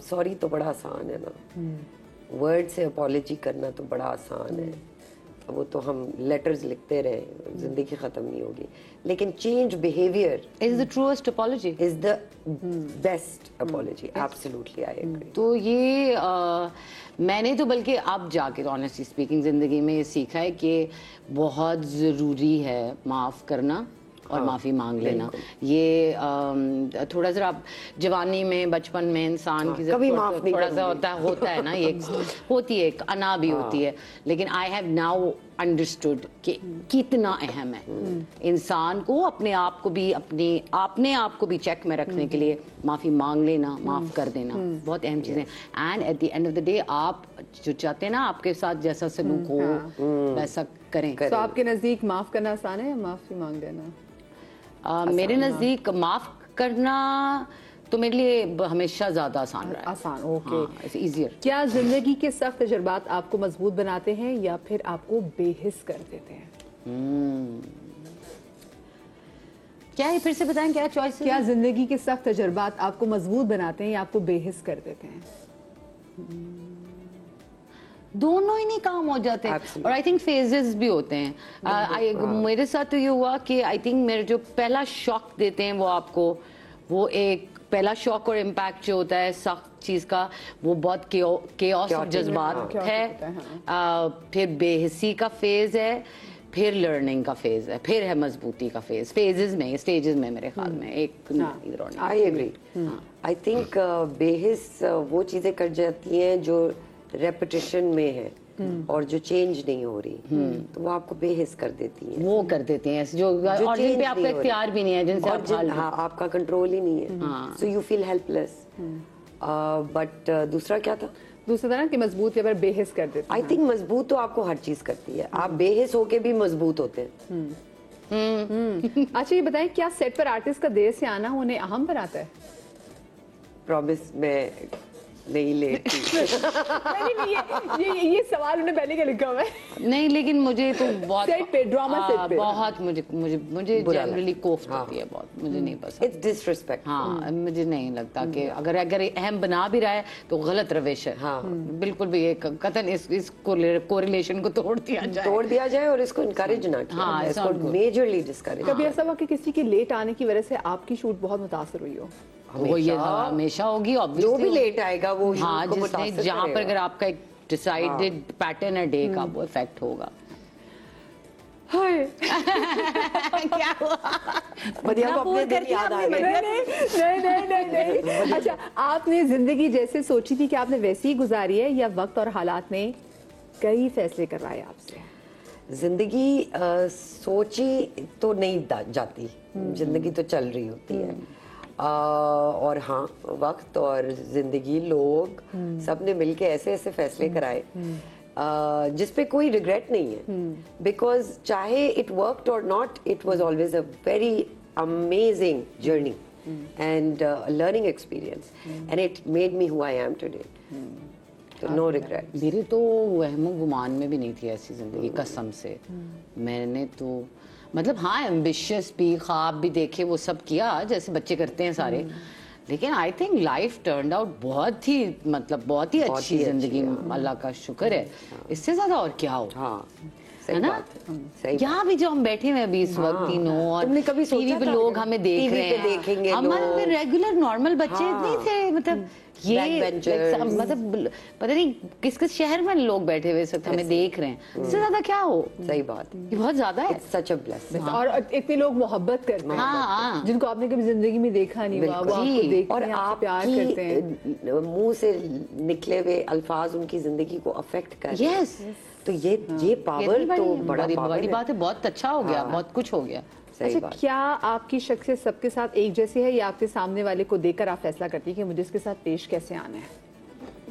सॉरी तो बड़ा आसान है ना, वर्ड से अपॉलॉजी करना तो बड़ा आसान है, वो तो हम लेटर्स लिखते रहे, जिंदगी खत्म नहीं होगी, लेकिन change behaviour is the truest apology, is the best apology, absolutely I agree. तो ये मैंने तो बल्कि अब जाके ऑनेस्टली स्पीकिंग जिंदगी में ये सीखा है कि बहुत ज़रूरी है माफ़ करना और माफ़ी मांग लेना। ये थोड़ा सा आप जवानी में बचपन में इंसान की कभी माफ नहीं थोड़ा सा होता है ना, ये होती है, एक अना भी होती है, लेकिन आई हैव नाउ अंडरस्टूड कि कितना अहम है इंसान को अपने आप को भी अपने आप को भी चेक में रखने के लिए माफ़ी मांग लेना, माफ़ कर देना बहुत अहम चीज़ें। And at the end of the day आप जो चाहते हैं ना आपके साथ जैसा सलूक हो वैसा करें। तो आपके नजदीक माफ करना आसान है या माफी मांग लेना? मेरे नजदीक माफ करना तो मेरे लिए हमेशा ज्यादा आसान रहा है। आसान, ओके, इजियर। क्या जिंदगी के सख्त तजुर्बात आपको मजबूत बनाते हैं या फिर आपको बेहिस कर देते हैं? क्या है, फिर से बताएं क्या चॉइस है? क्या जिंदगी के सख्त तजुर्बात आपको मजबूत बनाते हैं या आपको बेहिस कर देते हैं? दोनों ही नहीं काम हो जाते हैं, और आई थिंक फेजेस भी होते हैं। मेरे साथ तो ये हुआ कि आई थिंक मेरे जो पहला शॉक देते हैं वो आपको, वो एक पहला शॉक और इम्पैक्ट जो होता है सख्त चीज का, वो बहुत केओस और जज्बात है, फिर बेहिसी का फेज है, फिर लर्निंग का फेज है, फिर है मजबूती का फेज। फेजेस में, स्टेजेस में मेरे ख्याल में एक आई एग्री। आई थिंक बेहिस वो चीजें कर जाती हैं जो रेपिटेशन में है और जो चेंज नहीं हो रही, तो वो आपको बेहिस कर देती है, वो कर देते हैं जो और जिन पे आपका इख्तियार भी नहीं है, जिनसे आप आपका कंट्रोल ही नहीं है, so you feel helpless. But दूसरा क्या था? दूसरा था ना कि मजबूत या फिर बेहिस कर देते हैं। आई थिंक मजबूत तो आपको हर चीज करती है, आप बेहिस होके भी मजबूत होते हैं। अच्छा ये बताएं, क्या सेट पर आर्टिस्ट का देर से आना उन्हें अहम बनाता है? प्रॉमिस मैं नहीं लेती। ये सवाल उन्हें पहले का लिखा हुआ है। नहीं, लेकिन मुझे तो बहुत सेट पे, ड्रामा सेट पे बहुत मुझे जनरली कोफ्त होती है बहुत, मुझे नहीं पसंद। It's disrespect. हाँ, मुझे नहीं लगता कि अगर अहम बना भी रहा है तो गलत रविश है। हाँ, बिल्कुल भी एक कतन इस कोरिलेशन को तोड़ दिया जाए और इसको इनकरेज ना किया जाए, इसको मेजरली डिस्करेज। कभी ऐसा हुआ कि किसी के लेट आने की वजह से आपकी शूट बहुत मुतासर हुई हो? वो ये हमेशा होगी, जो भी लेट आएगा वो हाँ, जिसने जहाँ पर अगर आपका एक डिसाइडेड पैटर्न है डे का, वो इफेक्ट होगा। क्या हुआ? बढ़िया, को अपने दिन याद आ गए। नहीं। अच्छा, आपने जिंदगी जैसे सोची थी कि आपने वैसी ही गुजारी है या वक्त और हालात ने कई फैसले करवाए आपसे? जिंदगी सोची तो नहीं जाती, जिंदगी तो चल रही होती है, और हाँ, वक्त और जिंदगी, लोग सब ने मिलके ऐसे ऐसे फैसले कराए जिसपे कोई रिग्रेट नहीं है, बिकॉज चाहे इट वर्कड और not, it was always a very amazing journey and learning experience, and it made me who I am today. No regret. मेरी तो वहमो गुमान में भी नहीं थी ऐसी जिंदगी, कसम से। मैंने तो मतलब हाँ, एम्बिशियस भी, ख्वाब भी देखे, वो सब किया जैसे बच्चे करते हैं सारे, लेकिन I think life turned out बहुत ही मतलब बहुत ही अच्छी जिंदगी, अल्लाह का शुक्र है, इससे ज्यादा और क्या हो। हाँ, है ना? यहाँ भी जो हम बैठे हुए अभी इस वक्त तीनों, और तुमने कभी सोचा पे था लोग हमें देख रहे हैं, देखेंगे हमारे रेगुलर नॉर्मल बच्चे नहीं थे, मतलब ये मतलब पता नहीं किस किस शहर में लोग बैठे हुए इस वक्त हमें देख रहे हैं, इससे ज्यादा क्या हो। सही बात, ये बहुत ज्यादा है। सच अ ब्लेसिंग। और इतने लोग मोहब्बत करते हैं, हाँ, जिनको आपने कभी जिंदगी में देखा नहीं हुआ, वो आपको देखते और हैं, आपसे प्यार करते हैं, मुंह से निकले हुए अल्फाज उनकी जिंदगी को अफेक्ट कर रहे हैं। यस, तो ये पावर तो बड़ी बात है, बहुत अच्छा हो गया, बहुत कुछ हो गया। अच्छा, क्या आपकी शख्सियत सबके साथ एक जैसी है, या आपके सामने वाले को देखकर आप फैसला करती है कि मुझे इसके साथ पेश कैसे आना है?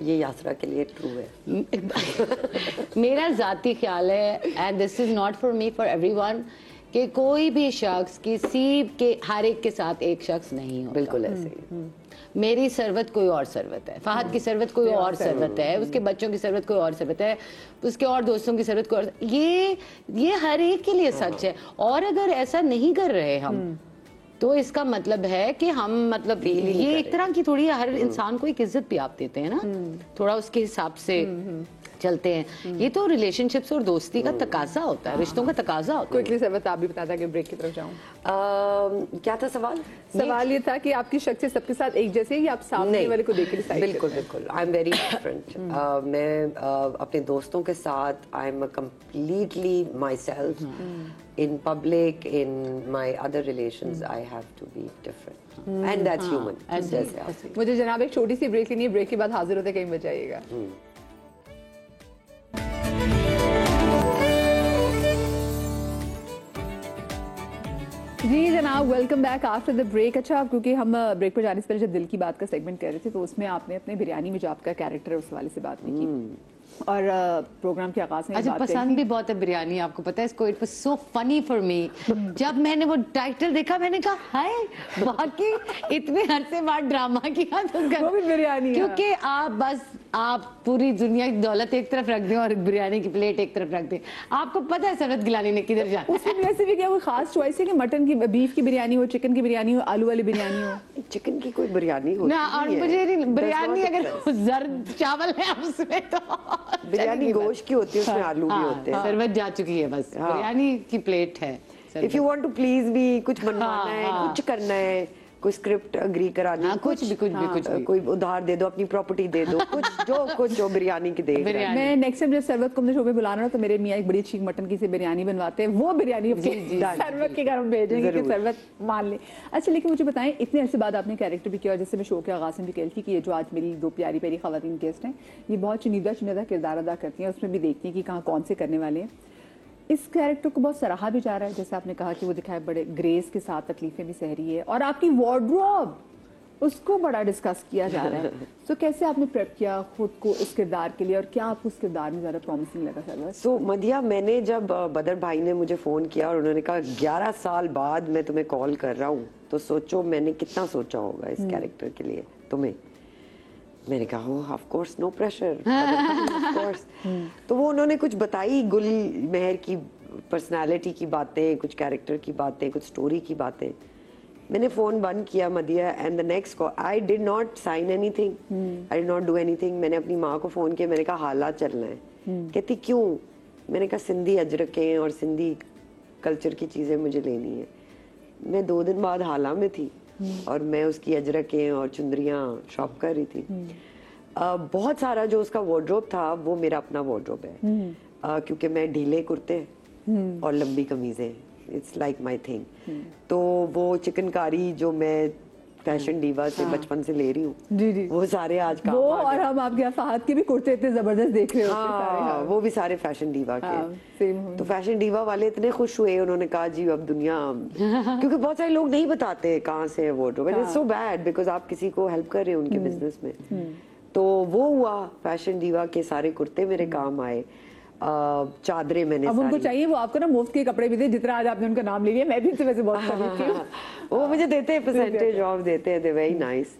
ये यासरा के लिए ट्रू है। मेरा जाती ख्याल है, and this is not for me, for everyone, कि कोई भी शख्स किसी के हर एक के साथ एक शख्स नहीं होता। बिल्कुल ऐसे ही। मेरी सरवत कोई और सरवत है, फहद की सरवत कोई और सरवत है, उसके बच्चों की सरवत कोई और सरवत है, उसके और दोस्तों की सरवत कोई और, ये हर एक के लिए सच है। और अगर ऐसा नहीं कर रहे हम, तो इसका मतलब है कि हम मतलब ये एक तरह की थोड़ी, हर इंसान को एक इज्जत भी आप देते हैं ना, थोड़ा उसके हिसाब से चलते हैं। ये तो रिलेशनशिप्स और दोस्ती का तकाजा होता है, रिश्तों का तकाजा होता है। क्विकली सरवत आप भी बता था कि ब्रेक की तरफ जाऊं। क्या था सवाल? सवाल ये था कि आपकी शख्सियत सबके साथ एक जैसी है, या आप सामने वाले को देख के डिसाइड? बिल्कुल, आई एम वेरी डिफरेंट। मैं अपने दोस्तों के साथ I am completely my self, in public, in my other relations, I have to be different, and that's human. मुझे जनाब एक छोटी सी ब्रेक लेनी है, ब्रेक के बाद हाजिर होते, कहीं बचाइएगा। जी जनाब, welcome back after the break. अच्छा, क्योंकि हम ब्रेक पर जाने से पहले जब दिल की बात का सेगमेंट कर रहे थे, तो उसमें आपने अपने बिरयानी में जो आपका कैरेक्टर है उस वाले से बात नहीं की, और प्रोग्राम के आगाज में अच्छा, पसंद भी बहुत है बिरयानी, आपको पता है इसको। It was so funny for me, जब मैंने वो टाइटल देखा मैंने कहा हाय, बाकी इतने अरसे बाद ड्रामा किया तो वो भी बिरयानी, क्योंकि आप पूरी दुनिया की दौलत एक तरफ रख दें और बिरयानी की प्लेट एक तरफ रख दें, आपको पता है सरवत गिलानी ने किधर जाना। उसमें वैसे भी क्या कोई खास चॉइस है कि मटन की, बीफ की बिरयानी हो, चिकन की बिरयानी हो, आलू वाली बिरयानी हो? चिकन की कोई बिरयानी हो ना, और मुझे बिरयानी अगर जर्द चावल है उसमें तो बिरयानी गोश्त की होती है, उसमें आलू भी होते हैं। सरवत जा चुकी है, बस बिरयानी की प्लेट है। If you want to please me, कुछ बनवाना है, कुछ करना है, कोई स्क्रिप्ट अग्री करानी है, कुछ भी कोई उधार दे दो, अपनी प्रॉपर्टी दे दो, कुछ जो बिरयानी की दे। मैं नेक्स्ट टाइम जब सरवत को शो पे बुलाना, तो मेरे मियाँ एक बड़ी अच्छी मटन की से बिरयानी बनवाते हैं, वो बिरयानी सरवत के घर हम भेजेंगे कि सरवत मान ले। अच्छा, लेकिन मुझे बताएं, इतने अरसे बाद आपने कैरेक्टर भी किया, और जैसे मैं शो के आगाज में भी कही थी कि ये जो आज मेरी दो प्यारी प्यारी खवातीन गेस्ट हैं, ये बहुत चुनिंदा किरदार अदा करती हैं, उसमें भी देखती हैं कि कहाँ कौन से करने वाले हैं। इस कैरेक्टर को बहुत सराहा भी जा रहा है, जैसे आपने कहा कि वो दिखाए बड़े ग्रेस के साथ, तकलीफें भी सह रही है, और आपकी वार्डरोब उसको बड़ा डिस्कस किया जा रहा है। तो कैसे आपने प्रेप किया खुद को इस किरदार के लिए, और क्या आपको उस किरदार में ज्यादा प्रॉमिसिंग लगा सर? सो मदिया, मैंने जब बदर भाई ने मुझे फोन किया और उन्होंने कहा 11 साल बाद मैं तुम्हें कॉल कर रहा हूँ, तो सोचो मैंने कितना सोचा होगा इस कैरेक्टर के लिए तुम्हें। मैंने कहा of course, no pressure, of course. तो वो उन्होंने कुछ बताई, गुल मेहर की पर्सनालिटी की बातें, कुछ कैरेक्टर की बातें, कुछ स्टोरी की बातें। मैंने फोन बंद किया मदिया, and the next call I did not sign anything, I did not do anything. मैंने अपनी माँ को फोन किया, मैंने कहा हालात चलना है। कहती क्यों? मैंने कहा सिंधी अजरकें और सिंधी कल्चर की चीजें मुझे लेनी है। मैं 2 दिन बाद हाला में थी और मैं उसकी अजरकें और चुंदरियां शॉप कर रही थी। बहुत सारा जो उसका वार्डरोब था वो मेरा अपना वार्डरोब है, क्योंकि मैं ढीले कुर्ते और लंबी कमीजें, इट्स लाइक माय थिंग। तो वो चिकनकारी जो मैं फैशन डीवा से बचपन से ले रही हूँ, जी, वो सारे आज काम वो, और हम आपके फहद के भी कुर्ते इतने जबरदस्त देख रहे होते सारे, वो भी सारे फैशन डीवा के। सेम। तो फैशन डीवा वाले इतने खुश हुए, उन्होंने कहा जी अब दुनिया क्योंकि बहुत सारे लोग नहीं बताते कहाँ से है wardrobe, and it's so bad because आप किसी को हेल्प कर रहे हो उनके बिजनेस में। तो वो हुआ, फैशन डीवा के सारे कुर्ते मेरे काम आए, चादरें मैंने अब उनको चाहिए वो आपको ना मुफ्त के कपड़े भी दे, जितना आज आपने उनका नाम ले लिया, मैं भी इनसे वैसे बहुत खरीदती हूँ। वो मुझे देते हैं, परसेंटेज ऑफ देते हैं, they very nice.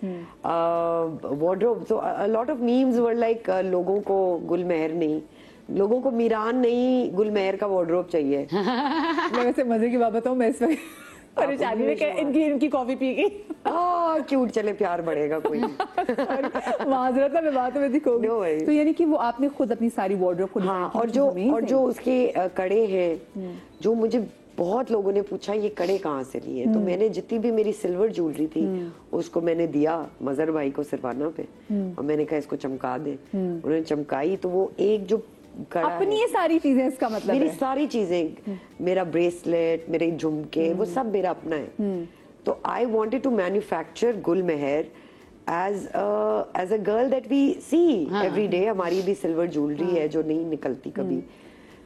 Wardrobe, so a lot of memes were like लोगों को गुलमेहर नहीं, लोगों को मीरान नहीं, गुलमेहर का वार्डरोब चाहिए। मैं वैसे मजे की बात बताऊं, मैं इस वक्त परेशानी में इनकी कॉफी पी गई। क्यूट चले प्यार बढ़ेगा कोई माजरत में बातों में दिखोगी। No worries. तो यानी कि वो आपने खुद अपनी सारी वार्डरोब खुद हाँ, बनाई थी, और जो उसके कड़े हैं, जो मुझे बहुत लोगों ने पूछा ये कड़े कहाँ से लिए, तो मैंने जितनी भी मेरी सिल्वर ज्वेलरी थी उसको मैंने दिया मजर भाई को सिरवाना पे, और मैंने कहा इसको चमका दे। उन्होंने चमकाई तो वो एक जो कड़ा अपनी ये सारी चीजें, इसका मतलब मेरी है सारी चीजें, मेरा ब्रेसलेट, मेरे झुमके, वो सब मेरा अपना है। तो आई wanted to manufacture Gul Mehar as a girl that we see every day. हमारी भी सिल्वर ज्वेलरी है जो नहीं निकलती कभी,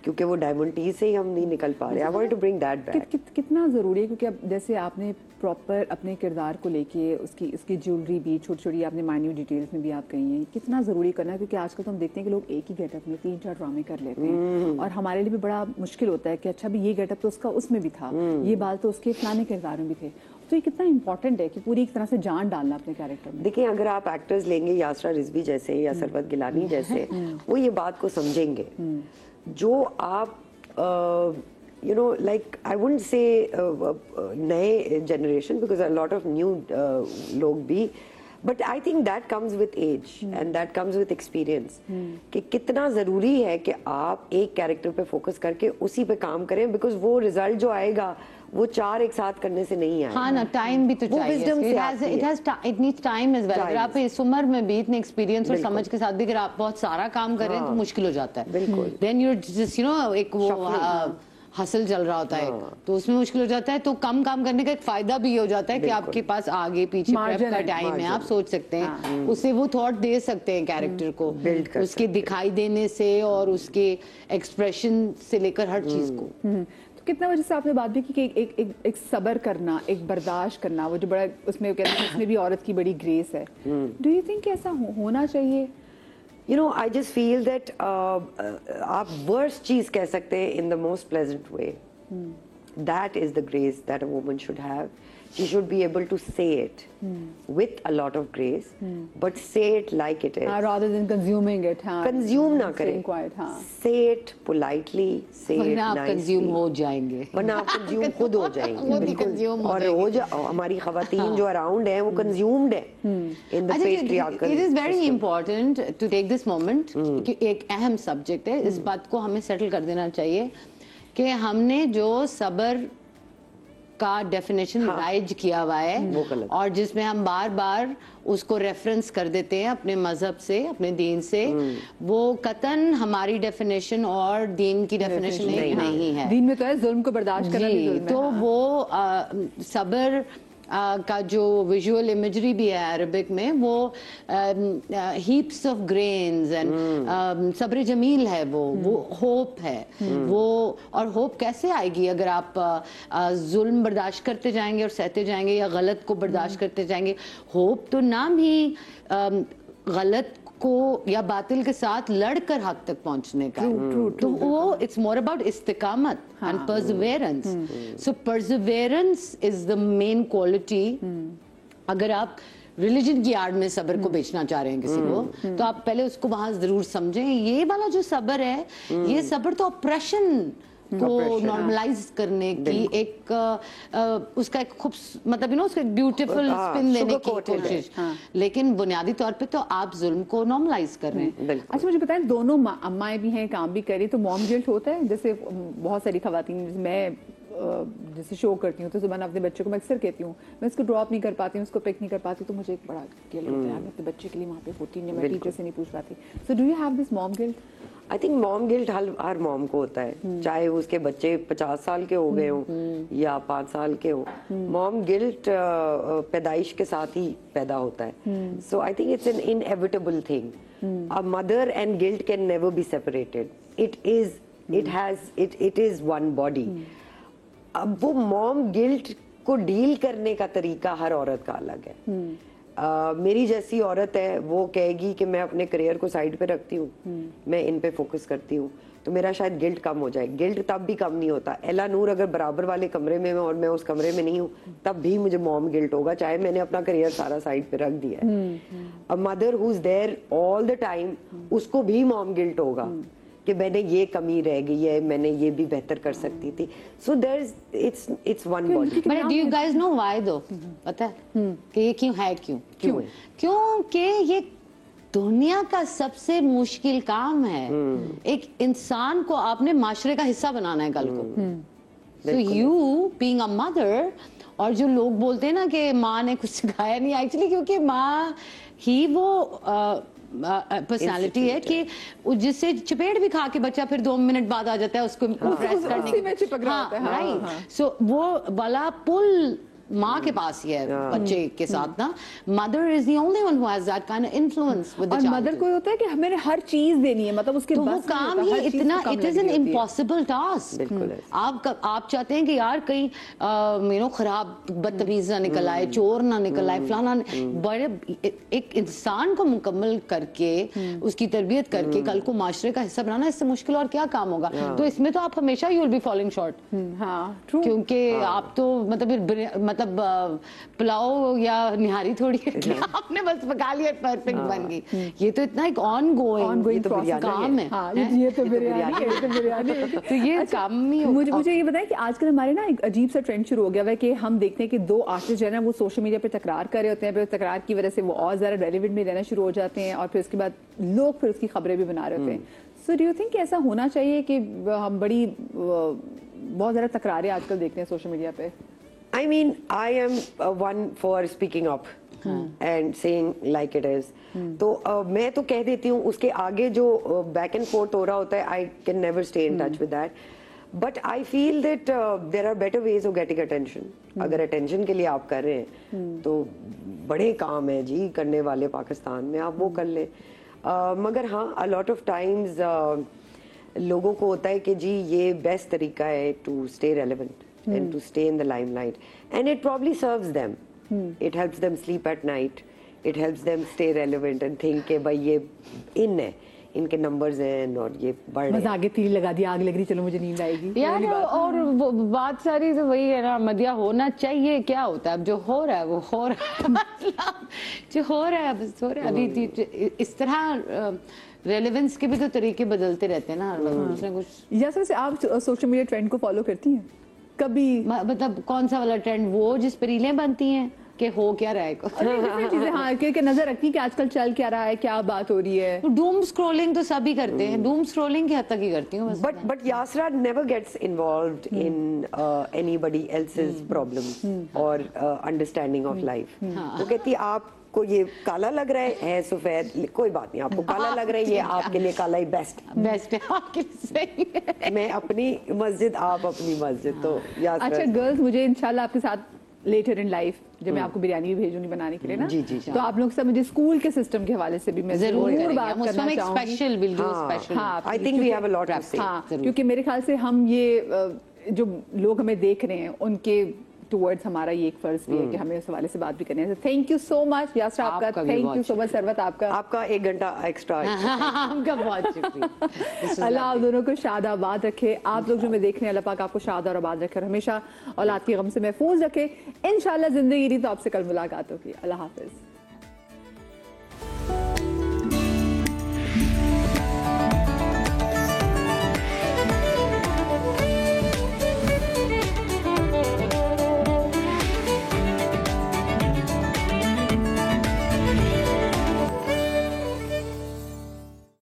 क्योंकि वो डायमंड टी से ही हम नहीं निकल पा रहे। I wanted to bring that back. कितना जरूरी है, क्योंकि अब जैसे आपने प्रॉपर अपने किरदार को लेके उसकी ज्वेलरी भी छोटी छोटी आपने माइन्यूट डिटेल्स में भी आप कही हैं, कितना जरूरी करना है, क्योंकि आजकल तो हम देखते हैं कि लोग एक ही गेटअप में 3-4 ड्रामे कर लेते हैं, और हमारे लिए भी बड़ा मुश्किल होता है कि अच्छा भी ये गेटअप तो उसका उसमें भी था, ये बाल तो उसके फलाने किरदार में भी थे। तो ये कितना इंपॉर्टेंट है कि पूरी एक तरह से जान डालना अपने कैरेक्टर में। देखिए, अगर आप एक्टर्स लेंगे यासरा रिजवी जैसे या सरवत गिलानी जैसे, वो ये बात को समझेंगे। जो आप you know, like I wouldn't say नए generation, because a lot of new लोग भी, but I think that comes with age and that comes with experience, कि कितना ज़रूरी है कि आप एक कैरेक्टर पे फोकस करके उसी पे काम करें, because वो रिजल्ट जो आएगा वो 4 एक साथ करने से नहीं आएगा। हाँ ना, टाइम भी तो वो चाहिए। wisdom से आती है। It needs time as well। अगर आप इस उम्र में भी इतने एक्सपीरियंस और समझ के साथ भी अगर आप बहुत सारा काम करें तो मुश्किल हो जाता है। बिल्कुल। Then you're just, you know, एक वो हसल चल रहा होता है, तो उसमें मुश्किल हो जाता है। तो कम काम करने का एक फायदा भी ये हो जाता है कि आपके पास आगे पीछे प्रेप का टाइम है, आप सोच सकते हैं, उससे वो थॉट दे सकते हैं कैरेक्टर को, उसके दिखाई देने से और उसके एक्सप्रेशन से लेकर हर चीज को। तो कितना वजह से आपने बात भी की कि एक सब्र करना, एक बर्दाश्त करना, वो जो बड़ा उसमें कहते हैं उसमें भी औरत की बड़ी ग्रेस है। डू यू थिंक ऐसा होना चाहिए? You know, I just feel that आप worst चीज कह सकते हैं in the most pleasant way. That is the grace that a woman should have. She should be able to say it with a lot of grace, but say it like it is. Rather than consuming it. Consume ना करें. Quiet, say it politely, say it वरना आप nicely. Consume हो जाएंगे। वरना आप consume खुद हो जाएंगे। खुद ही consume हो और जाएंगे। रोज हमारी खवातीन जो अराउंड है वो कंज्यूम्ड है in the patriarchal. It is very important to take this moment कि एक अहम सब्जेक्ट है, इस बात को हमें सेटल कर देना चाहिए कि हमने जो सब्र का डेफिनेशन राइज किया हुआ है, और जिसमें हम बार बार उसको रेफरेंस कर देते हैं अपने मजहब से, अपने दीन से, वो कतन हमारी डेफिनेशन और दीन की डेफिनेशन नहीं है। दीन में तो है जुल्म को बर्दाश्त करना भी जुल्म है। तो वो सब्र का जो विजुअल इमेजरी भी है अरबिक में, वो हीप्स ऑफ ग्रेन्स एंड सब्र जमील है, वो होप है। वो और होप कैसे आएगी अगर आप जुल्म बर्दाश्त करते जाएंगे और सहते जाएंगे या गलत को बर्दाश्त करते जाएंगे। होप तो नाम ही गलत को या बातिल के साथ लड़कर हक तक पहुंचने का, तो वो इट्स मोर अबाउट इस्तिकामत and perseverance. So perseverance is the main quality. अगर आप रिलीजन की आड़ में सब्र को बेचना चाह रहे हैं किसी को, तो आप पहले उसको वहां जरूर समझें। ये वाला जो सब्र है, ये सब्र तो ऑपरेशन को नॉर्मलाइज करने की एक उसका एक खूब मतलब यू नो उसका ब्यूटीफुल स्पिन देने की कोशिश, लेकिन बुनियादी तौर पे तो आप जुल्म को नॉर्मलाइज कर रहे हैं। अच्छा मुझे बताएं, दोनों अम्माएं भी हैं, काम भी कर रही, तो मॉम गिल्ट होता है? जैसे बहुत सारी खवातीन, मैं जैसे शो करती हूँ तो सुबह अपने बच्चे को मैं अक्सर कहती हूँ मैं इसको ड्रॉप नहीं कर पाती हूँ, इसको पिक नहीं कर पाती, तो मुझे एक बड़ा गिल्ट होता है, मैं अपने बच्चे के लिए वहाँ पे होती नहीं, मैं टीचर से नहीं पूछ पाती। So do you have this mom guilt? I think mom guilt her mom को होता है, चाहे उसके बच्चे 50 साल के हो गए हों या 5 साल के हो। मॉम गिल्ट पैदाइश के साथ ही पैदा होता है। So I think it's an inevitable thing. A mother and guilt can never be separated. It is one body. अब वो मॉम गिल्ट को डील करने का तरीका हर औरत का अलग है। मेरी जैसी औरत है वो कहेगी कि मैं अपने करियर को साइड पे रखती हूँ, मैं इन पे फोकस करती हूँ, तो मेरा शायद गिल्ट कम हो जाए। गिल्ट तब भी कम नहीं होता। एला नूर अगर बराबर वाले कमरे में और मैं उस कमरे में नहीं हूँ, तब भी मुझे मॉम गिल्ट होगा, चाहे मैंने अपना करियर सारा साइड पे रख दिया है। A mother who is there all the time, उसको भी मॉम गिल्ट होगा کہ میں نے یہ کمی رہ گئی ہے, میں نے یہ بھی بہتر کر سکتی تھی. So there is it's one body. But do you guys know why though? پتا ہے کہ یہ کیوں ہے, کیونکہ یہ دنیا کا سب سے مشکل کام ہے. ایک انسان کو آپ نے معاشرے کا حصہ بنانا ہے کل کو. So you being a mother, اور جو لوگ بولتے ہیں نا کہ ماں نے کچھ سکھایا نہیں, ایکچولی کیونکہ ماں ہی وہ پرسنالٹی ہے کہ جس سے چپیٹ بھی کھا کے بچہ پھر 2 منٹ بعد آ جاتا ہے اس کو امپریس کرنے کے. رائٹ, سو وہ والا پل ماں کے پاس ہی ہے بچے کے ساتھ نا. Mother is the only one who has that kind of influence with the child. اور مدر کو ہوتا ہے کہ ہمیں نے ہر چیز دینی ہے, مطلب اس کے وہ کام ہی اتنا, it is an impossible task. آپ چاہتے ہیں کہ یار کہیں خراب بدتمیز نہ نکل آئے, چور نہ نکل آئے, فلانا. بڑے ایک انسان کو مکمل کر کے اس کی تربیت کر کے کل کو معاشرے کا حصہ بنانا, اس سے مشکل اور کیا کام ہوگا. تو اس میں تو آپ ہمیشہ you will be falling short, کیونکہ آپ تو مطلب پلاؤ یا نہاری تھوڑی آپ نے بس پکا لیا پرفیکٹ بن گئی. یہ تو اتنا ایک آن گوئنگ کام ہے. یہ تو بریانی. تو یہ کام ہی. مجھے یہ بتائیں کہ آج کل ہمارے نا ایک عجیب سا ٹرینڈ شروع ہو گیا ہے کہ ہم دیکھتے ہیں کہ 2 آرٹسٹ جو ہے نا وہ سوشل میڈیا پہ تکرار کر رہے ہوتے ہیں, پھر تکرار کی وجہ سے وہ اور زیادہ ریلیونٹ میں رہنا شروع ہو جاتے ہیں, اور پھر اس کے بعد لوگ پھر اس کی خبریں بھی بنا رہے ہوتے ہیں. سو ڈو یو تھنک کہ ایسا ہونا چاہیے کہ ہم بہت زیادہ تکراریں آج کل دیکھتے ہیں سوشل میڈیا پہ؟ I mean, I am one for speaking up and saying like it is. تو میں تو کہہ دیتی ہوں, اس کے آگے جو بیک اینڈ فورتھ ہو رہا ہوتا ہے, I can never stay in touch with that. But I feel that there are better ways of getting attention. اگر attention کے لیے آپ کر رہے ہیں تو بڑے کام ہیں جی کرنے والے پاکستان میں, آپ وہ کر لیں. مگر ہاں a lot of times لوگوں کو ہوتا ہے کہ جی یہ بیسٹ طریقہ ہے to stay relevant and to stay in the limelight, and it probably serves them. It helps them sleep at night, it helps them stay relevant and think کہ بھائی یہ ان ہے, ان کے نمبرز ہیں اور یہ بڑھ رہے ہیں. بس آگے تیر لگا دیا, آگ لگ رہی, چلو مجھے نیند آئے گی یار. اور بات ساری تو وہی ہے نا مدیہ, ہونا چاہیے کیا ہوتا ہے, اب جو ہو رہا ہے وہ ہو رہا ہے, جو ہو رہا ہے بس ہو رہا ہے. ابھی اس طرح ریلیونس کے بھی تو طریقے بدلتے رہتے ہیں نا کچھ نہ کچھ. جیسے آپ سوشل میڈیا ٹرینڈ کو فالو کرتی ہیں کبھی؟ مطلب کون سا والا ٹرینڈ, وہ جس پر ریلیں بنتی ہیں کہ ہو کیا رہا ہے چیزیں, ہاں کہ نظر رکھتی کہ آج کل چل کیا رہا ہے, کیا بات ہو رہی ہے. ڈوم اسکرولنگ تو سبھی کرتے ہیں, ڈوم اسکرولنگ کی حد تک ہی کرتی ہوں. But Yasra never gets involved in anybody else's problems or understanding of life. وہ کہتی آپ کو یہ کالا لگ رہا ہے سفید, کوئی بات نہیں, آپ کو کالا لگ رہا ہے, یہ آپ کے لیے کالا ہی بیسٹ ہے, آپ کے لیے صحیح ہے. میں اپنی مسجد, آپ اپنی مسجد. تو اچھا گرلز, مجھے انشاءاللہ آپ کے ساتھ لیٹر ان لائف جب میں آپ کو بریانی بھی بھیجوں گی بنانے کے لیے نا, تو آپ لوگ سے مجھے اسکول کے سسٹم کے حوالے سے بھی میں ضرور بات کرنا چاہوں گی. I think we have a lot to say. کیونکہ میرے خیال سے ہم یہ جو لوگ ہمیں دیکھ رہے ہیں ان کے ٹورڈز ہمارا یہ ایک فرض بھی ہے کہ ہمیں اس حوالے سے بات بھی کرنی ہے. تھینک یو سو مچ یاسرا, آپ کا تھینک یو سو مچ. ثروت آپ کا 1 گھنٹہ ایکسٹرا. آپ کا بہت شکریہ. اللہ آپ دونوں کو شاد آباد رکھے. آپ لوگ جو میں دیکھ رہے ہیں, اللہ پاک آپ کو شاد اور آباد رکھے اور ہمیشہ اولاد کی غم سے محفوظ رکھے. انشاءاللہ زندگی رہی تو آپ سے کل ملاقات ہوگی. اللہ حافظ.